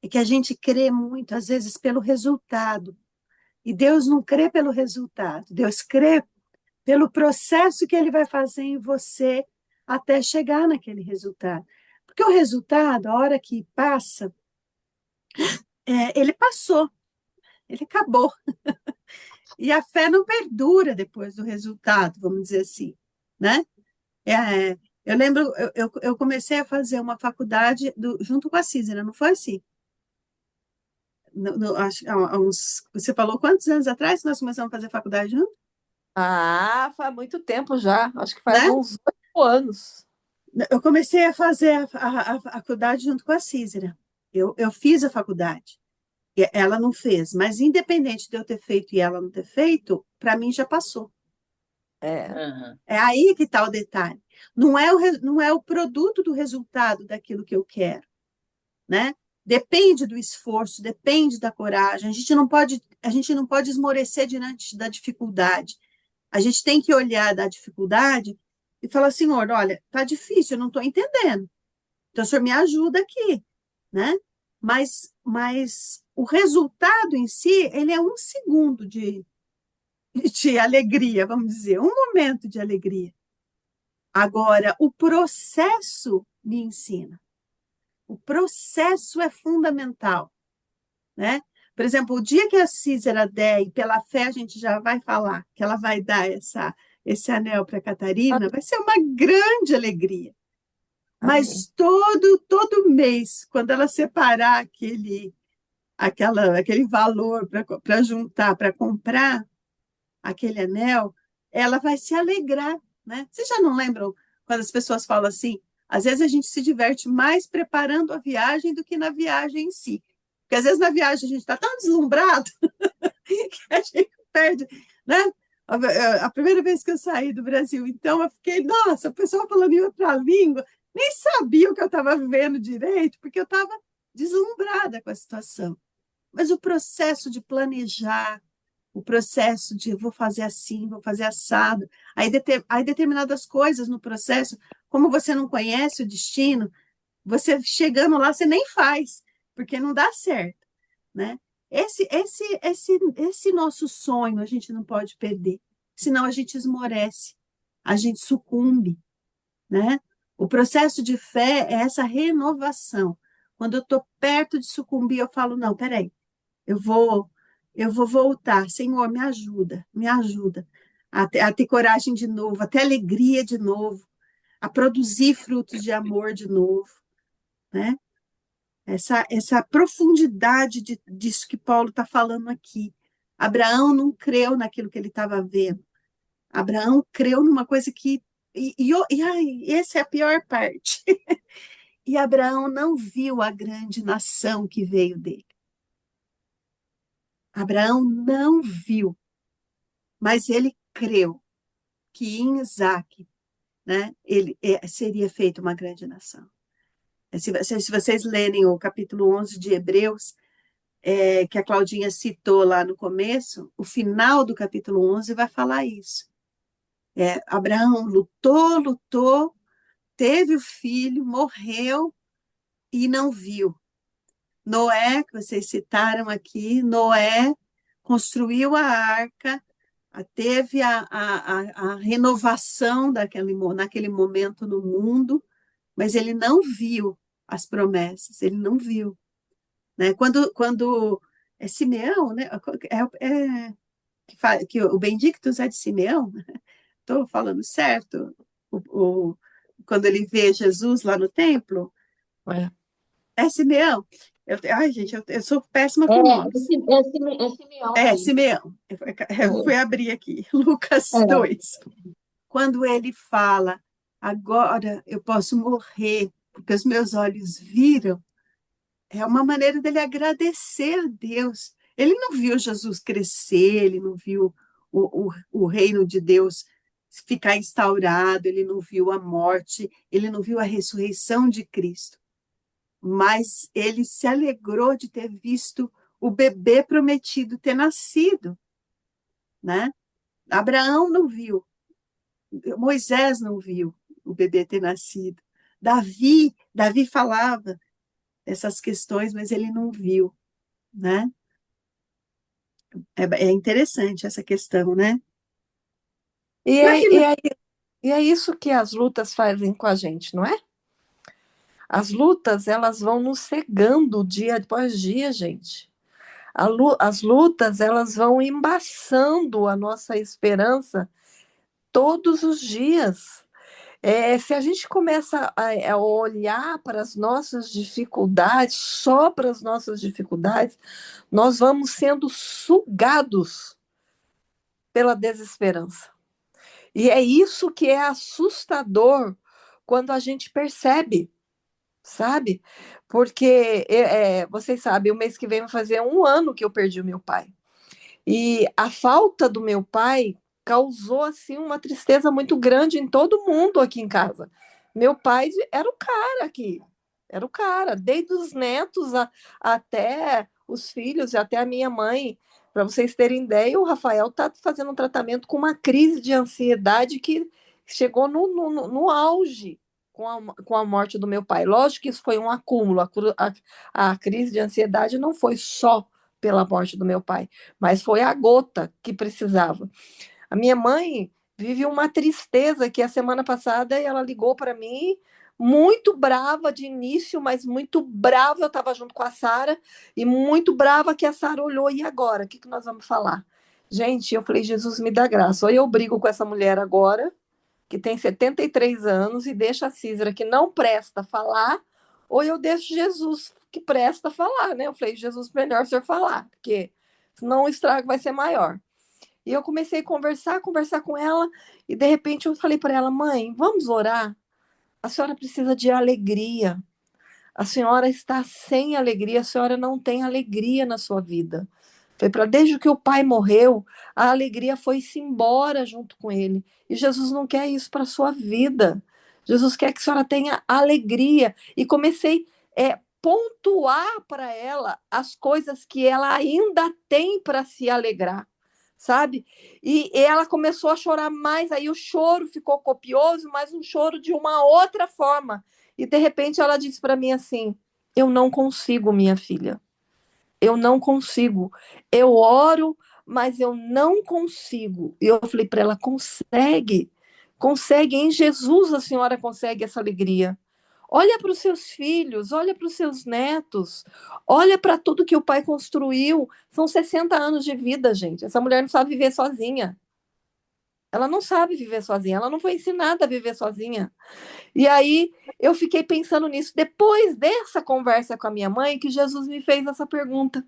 S2: é que a gente crê muito, às vezes, pelo resultado. E Deus não crê pelo resultado, Deus crê pelo processo que Ele vai fazer em você até chegar naquele resultado. Porque o resultado, a hora que passa, ele passou, ele acabou. E a fé não perdura depois do resultado, vamos dizer assim, né? Eu lembro, eu comecei a fazer uma faculdade junto com a Císera, não foi assim? Você falou quantos anos atrás que nós começamos a fazer faculdade junto?
S1: Faz muito tempo já. Acho que faz
S2: Né?
S1: uns 8 anos.
S2: Eu comecei a fazer a faculdade junto com a Císera. Eu fiz a faculdade. E ela não fez, mas independente de eu ter feito e ela não ter feito, para mim já passou.
S1: Uhum.
S2: É aí que está o detalhe. Não é o produto do resultado daquilo que eu quero, né? Depende do esforço, depende da coragem. A gente não pode esmorecer diante da dificuldade. A gente tem que olhar da dificuldade e falar, Senhor, olha, tá difícil, eu não estou entendendo. Então, o Senhor me ajuda aqui, né? Mas o resultado em si, ele é 1 segundo de alegria, vamos dizer, 1 momento de alegria. Agora, o processo me ensina. O processo é fundamental, né? Por exemplo, o dia que a Císera der, e pela fé a gente já vai falar que ela vai dar esse anel para a Catarina, vai ser uma grande alegria. Mas todo mês, quando ela separar aquele valor para juntar, para comprar aquele anel, ela vai se alegrar, né? Vocês já não lembram quando as pessoas falam assim? Às vezes a gente se diverte mais preparando a viagem do que na viagem em si. Porque às vezes na viagem a gente está tão deslumbrado que a gente perde, né? A primeira vez que eu saí do Brasil, então eu fiquei, nossa, o pessoal falando em outra língua, nem sabia o que eu estava vivendo direito, porque eu estava deslumbrada com a situação. Mas o processo de planejar, o processo de vou fazer assim, vou fazer assado, aí determinadas coisas no processo, como você não conhece o destino, você chegando lá, você nem faz, porque não dá certo, né? Esse nosso sonho a gente não pode perder, senão a gente esmorece, a gente sucumbe, né? O processo de fé é essa renovação. Quando eu estou perto de sucumbir, eu falo, não, peraí, eu vou voltar, Senhor, me ajuda, me ajuda. a ter coragem de novo, a ter alegria de novo, a produzir frutos de amor de novo, né? Essa profundidade disso que Paulo está falando aqui. Abraão não creu naquilo que ele estava vendo. Abraão creu numa coisa que. Essa é a pior parte. E Abraão não viu a grande nação que veio dele. Abraão não viu, mas ele creu que em Isaque, né, seria feita uma grande nação. Se vocês lerem o capítulo 11 de Hebreus, que a Claudinha citou lá no começo, o final do capítulo 11 vai falar isso. Abraão lutou, teve o filho, morreu e não viu. Noé, que vocês citaram aqui, Noé construiu a arca, teve a renovação naquele momento no mundo, mas ele não viu as promessas, ele não viu. Né? Quando é Simeão, né? Que o Bendictus é de Simeão, estou falando certo? Quando ele vê Jesus lá no templo, é Simeão. Ai, gente, eu sou péssima com nomes.
S4: Simeão mesmo.
S2: Simeão. Eu fui abrir aqui, Lucas 2. Quando ele fala, agora eu posso morrer, porque os meus olhos viram, é uma maneira dele agradecer a Deus. Ele não viu Jesus crescer, ele não viu o reino de Deus ficar instaurado, ele não viu a morte, ele não viu a ressurreição de Cristo. Mas ele se alegrou de ter visto o bebê prometido ter nascido, né? Abraão não viu, Moisés não viu o bebê ter nascido. Davi falava essas questões, mas ele não viu, né? É interessante essa questão, né?
S1: E é isso que as lutas fazem com a gente, não é? As lutas, elas vão nos cegando dia após dia, gente. As lutas, elas vão embaçando a nossa esperança todos os dias. Se a gente começa a olhar para as nossas dificuldades, só para as nossas dificuldades, nós vamos sendo sugados pela desesperança. E é isso que é assustador quando a gente percebe, sabe? Porque, vocês sabem, o mês que vem vai fazer 1 ano que eu perdi o meu pai. E a falta do meu pai causou, assim, uma tristeza muito grande em todo mundo aqui em casa. Meu pai era o cara aqui, era o cara, desde os netos até os filhos, até a minha mãe. Para vocês terem ideia, o Rafael está fazendo um tratamento com uma crise de ansiedade que chegou no auge com a morte do meu pai. Lógico que isso foi um acúmulo, a crise de ansiedade não foi só pela morte do meu pai, mas foi a gota que precisava. A minha mãe vive uma tristeza que a semana passada ela ligou para mim muito brava de início, mas muito brava, eu estava junto com a Sara, e muito brava que a Sara olhou, e agora? O que nós vamos falar? Gente, eu falei, Jesus me dá graça, ou eu brigo com essa mulher agora, que tem 73 anos, e deixa a Císara, que não presta, falar, ou eu deixo Jesus, que presta, falar, né? Eu falei, Jesus, melhor o senhor falar, porque senão o estrago vai ser maior. E eu comecei a conversar com ela, e de repente eu falei para ela, mãe, vamos orar? A senhora precisa de alegria. A senhora está sem alegria, a senhora não tem alegria na sua vida. Foi para desde que o pai morreu, a alegria foi-se embora junto com ele. E Jesus não quer isso para a sua vida. Jesus quer que a senhora tenha alegria. E comecei a pontuar para ela as coisas que ela ainda tem para se alegrar, sabe? E ela começou a chorar mais, aí o choro ficou copioso, mas um choro de uma outra forma. E de repente ela disse para mim assim: eu não consigo, minha filha. Eu não consigo. Eu oro, mas eu não consigo. E eu falei para ela: consegue. Consegue. Em Jesus a senhora consegue essa alegria. Olha para os seus filhos, olha para os seus netos, olha para tudo que o pai construiu. São 60 anos de vida, gente. Essa mulher não sabe viver sozinha. Ela não sabe viver sozinha, ela não foi ensinada a viver sozinha. E aí eu fiquei pensando nisso depois dessa conversa com a minha mãe, que Jesus me fez essa pergunta.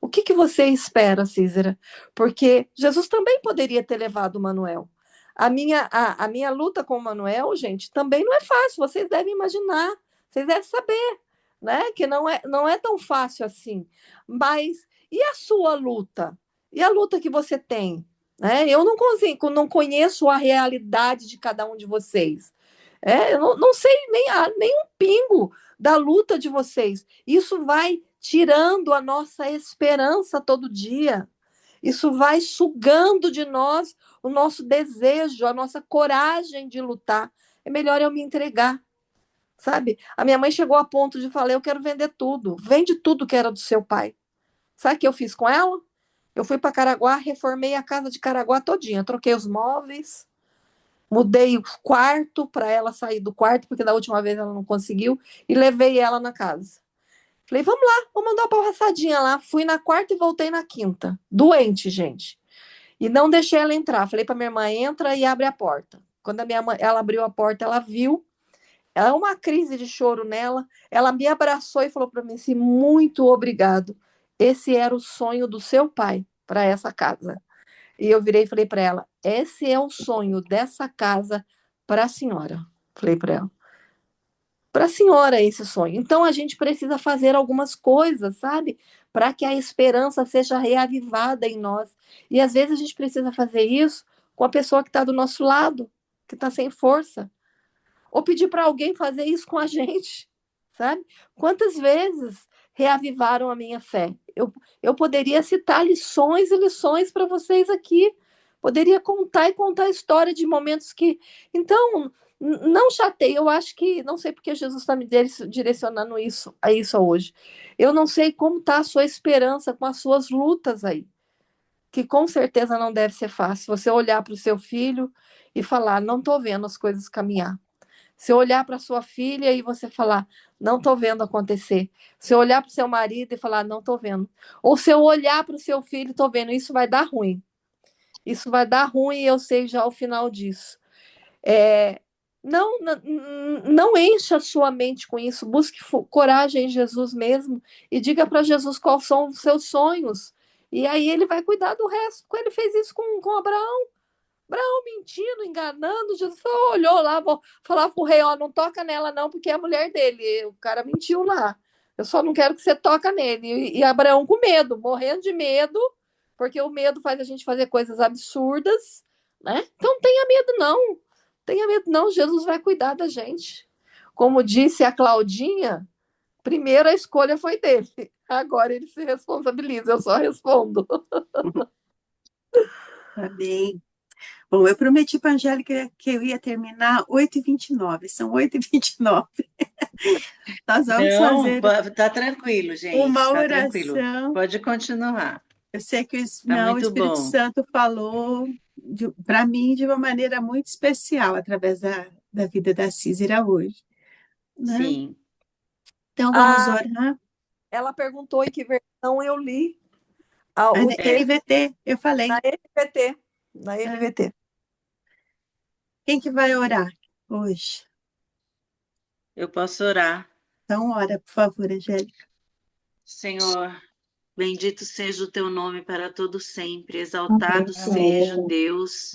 S1: O que, que você espera, Císera? Porque Jesus também poderia ter levado o Manuel. A minha luta com o Manuel, gente, também não é fácil. Vocês devem imaginar, vocês devem saber, né? Que não é tão fácil assim. Mas e a sua luta? E a luta que você tem? Né? Eu não consigo, não conheço a realidade de cada um de vocês. Eu não sei nem um pingo da luta de vocês. Isso vai tirando a nossa esperança todo dia. Isso vai sugando de nós o nosso desejo, a nossa coragem de lutar. É melhor eu me entregar, sabe? A minha mãe chegou a ponto de falar: eu quero vender tudo. Vende tudo que era do seu pai. Sabe o que eu fiz com ela? Eu fui para Caraguá, reformei a casa de Caraguá todinha. Troquei os móveis, mudei o quarto para ela sair do quarto, porque da última vez ela não conseguiu, e levei ela na casa. Falei, vamos lá, vamos dar uma passadinha lá. Fui na quarta e voltei na quinta. Doente, gente. E não deixei ela entrar. Falei para minha irmã, entra e abre a porta. Quando a minha mãe, ela abriu a porta, ela viu. Ela uma crise de choro nela. Ela me abraçou e falou para mim assim, muito obrigado. Esse era o sonho do seu pai para essa casa. E eu virei e falei para ela, esse é o sonho dessa casa para a senhora. Falei para ela. Para a senhora esse sonho. Então a gente precisa fazer algumas coisas, sabe? Para que a esperança seja reavivada em nós. E às vezes a gente precisa fazer isso com a pessoa que está do nosso lado, que está sem força. Ou pedir para alguém fazer isso com a gente, sabe? Quantas vezes reavivaram a minha fé? Eu poderia citar lições e lições para vocês aqui. Poderia contar e contar a história de momentos que. Então, não chateie, eu acho que. Não sei porque Jesus está me direcionando a isso hoje. Eu não sei como está a sua esperança com as suas lutas aí. Que com certeza não deve ser fácil. Você olhar para o seu filho e falar: não estou vendo as coisas caminhar. Se olhar para sua filha e você falar, não estou vendo acontecer. Se olhar para o seu marido e falar, não estou vendo. Ou se eu olhar para o seu filho e estou vendo, isso vai dar ruim. Isso vai dar ruim e eu sei já o final disso. Não encha a sua mente com isso. Busque coragem em Jesus mesmo e diga para Jesus quais são os seus sonhos. E aí ele vai cuidar do resto. Ele fez isso com Abraão. Abraão mentindo, enganando, Jesus olhou lá, vou falar pro rei, ó, não toca nela não, porque é a mulher dele, o cara mentiu lá, eu só não quero que você toca nele, e Abraão com medo, morrendo de medo, porque o medo faz a gente fazer coisas absurdas, né? Então não tenha medo não, Jesus vai cuidar da gente. Como disse a Claudinha, primeiro a escolha foi dele, agora ele se responsabiliza, eu só respondo.
S2: Tá bem. Bom, eu prometi para a Angélica que eu ia terminar 8h29, são 8h29. Nós vamos
S8: Não,
S2: fazer
S8: tá tranquilo, gente,
S2: uma
S8: tá tranquilo.
S2: oração.
S8: Pode continuar.
S2: Eu sei que
S8: Tá
S2: o
S8: muito
S2: Espírito
S8: bom.
S2: Santo falou para mim de uma maneira muito especial através da vida da Císera hoje, né?
S8: Sim.
S2: Então vamos orar.
S1: Ela perguntou em que versão eu li
S2: A
S1: o texto
S2: NVT, eu falei.
S1: Na NVT.
S2: Quem que vai orar hoje?
S8: Eu posso orar.
S2: Então ora, por favor, Angélica.
S8: Senhor, bendito seja o teu nome para todo sempre, exaltado seja o Deus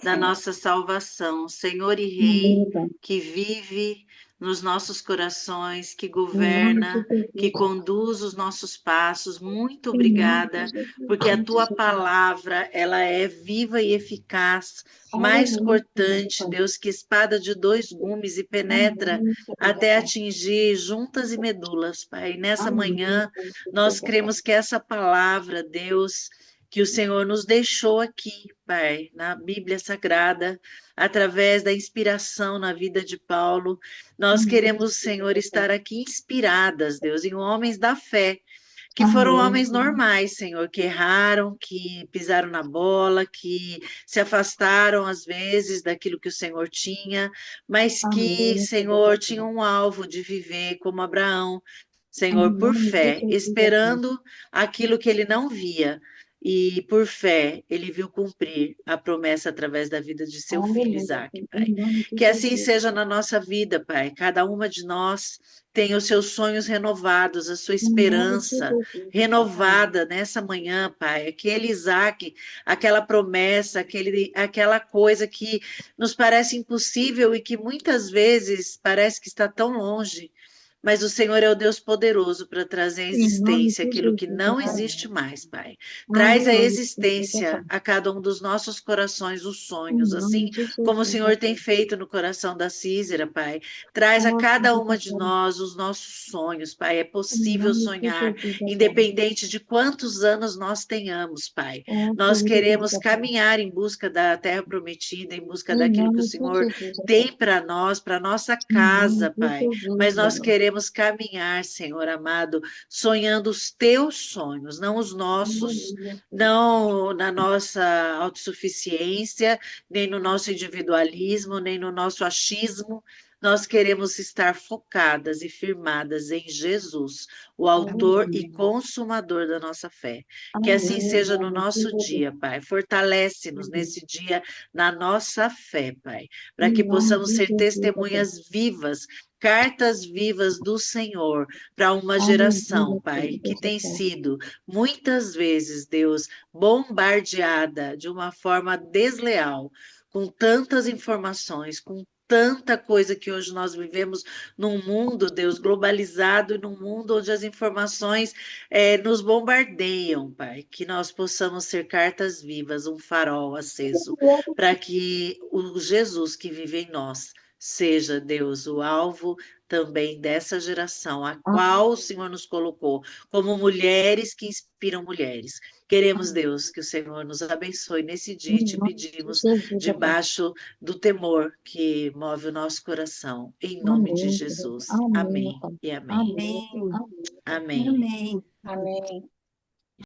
S8: da nossa salvação, Senhor e Rei, que vive nos nossos corações, que governa, que conduz os nossos passos. Muito obrigada, porque a tua palavra, ela é viva e eficaz, mais cortante, Deus, que espada de 2 gumes e penetra até atingir juntas e medulas, Pai. Nessa manhã, nós cremos que essa palavra, Deus, que o Senhor nos deixou aqui, Pai, na Bíblia Sagrada, através da inspiração na vida de Paulo, nós queremos, Senhor, estar aqui inspiradas, Deus, em homens da fé, que foram homens normais, Senhor, que erraram, que pisaram na bola, que se afastaram às vezes daquilo que o Senhor tinha, mas que, Senhor, tinham um alvo de viver como Abraão, Senhor, por fé, esperando aquilo que ele não via. e por fé ele viu cumprir a promessa através da vida de seu filho
S4: Aleluia,
S8: Isaque,
S4: Pai.
S8: Pai.
S4: Em nome de
S8: Que assim
S4: Jesus.
S8: seja na nossa vida, Pai. Cada uma de nós tem os seus sonhos renovados, a sua
S4: Em nome de
S8: esperança
S4: Jesus, Pai.
S8: renovada nessa manhã, Pai. Aquele Isaque, aquela promessa, aquela coisa que nos parece impossível e que muitas vezes parece que está tão longe. Mas o Senhor é o Deus poderoso para trazer à
S4: Em nome
S8: existência
S4: de
S8: aquilo que
S4: Jesus,
S8: não
S4: Pai.
S8: existe mais, Pai. Traz à
S4: Aleluia, Jesus,
S8: existência
S4: Pai.
S8: a cada um dos nossos corações os
S4: Em
S8: sonhos,
S4: nome
S8: assim
S4: de
S8: como o
S4: Jesus,
S8: Senhor tem
S4: Pai.
S8: feito no coração da Císera, Pai. Traz a
S4: Ó,
S8: cada
S4: Jesus,
S8: uma de
S4: Pai.
S8: nós os nossos sonhos, Pai. É
S4: Em
S8: possível
S4: nome de
S8: sonhar,
S4: Jesus, Pai.
S8: independente de quantos anos nós tenhamos, Pai.
S4: Ó,
S8: Nós
S4: Jesus,
S8: queremos
S4: Pai.
S8: caminhar em busca da terra prometida, em busca
S4: Em
S8: daquilo que o
S4: nome de
S8: Senhor
S4: Jesus, Pai.
S8: tem para nós, para nossa
S4: Em nome
S8: casa,
S4: de
S8: Pai.
S4: Jesus,
S8: Mas nós
S4: Senhor.
S8: queremos caminhar, Senhor amado, sonhando os teus sonhos, não os nossos,
S4: Aleluia, Pai.
S8: não na nossa autossuficiência, nem no nosso individualismo, nem no nosso achismo. Nós queremos estar focadas e firmadas em Jesus, o autor e
S4: Aleluia.
S8: consumador da nossa fé. Que assim
S4: Amém,
S8: seja no
S4: Pai.
S8: nosso dia, Pai. Fortalece-nos
S4: Amém.
S8: nesse dia na nossa fé, Pai, para
S4: Em
S8: que
S4: nome
S8: possamos
S4: de
S8: ser
S4: Jesus, Pai.
S8: testemunhas vivas, cartas vivas do Senhor para uma geração,
S4: Aleluia,
S8: Pai, que
S4: Jesus,
S8: tem
S4: Pai.
S8: sido muitas vezes, Deus, bombardeada de uma forma desleal, com tantas informações, com tanta coisa que hoje nós vivemos num mundo, Deus, globalizado, num mundo onde as informações nos bombardeiam, Pai, que nós possamos ser cartas vivas, um farol aceso, para que o Jesus que vive em nós seja, Deus, o alvo também dessa geração, a qual o Senhor nos colocou como mulheres que inspiram mulheres. Queremos, Deus, que o Senhor nos abençoe nesse dia e
S4: Em
S8: te
S4: nome de
S8: pedimos
S4: Jesus, Pai.
S8: debaixo do temor que move o nosso coração, em nome de
S4: Amém, Jesus.
S8: Jesus.
S4: Amém,
S8: Amém
S4: Pai.
S8: e amém.
S4: Amém.
S2: Amém.
S4: Amém.
S8: Amém.
S2: Amém.
S5: Amém.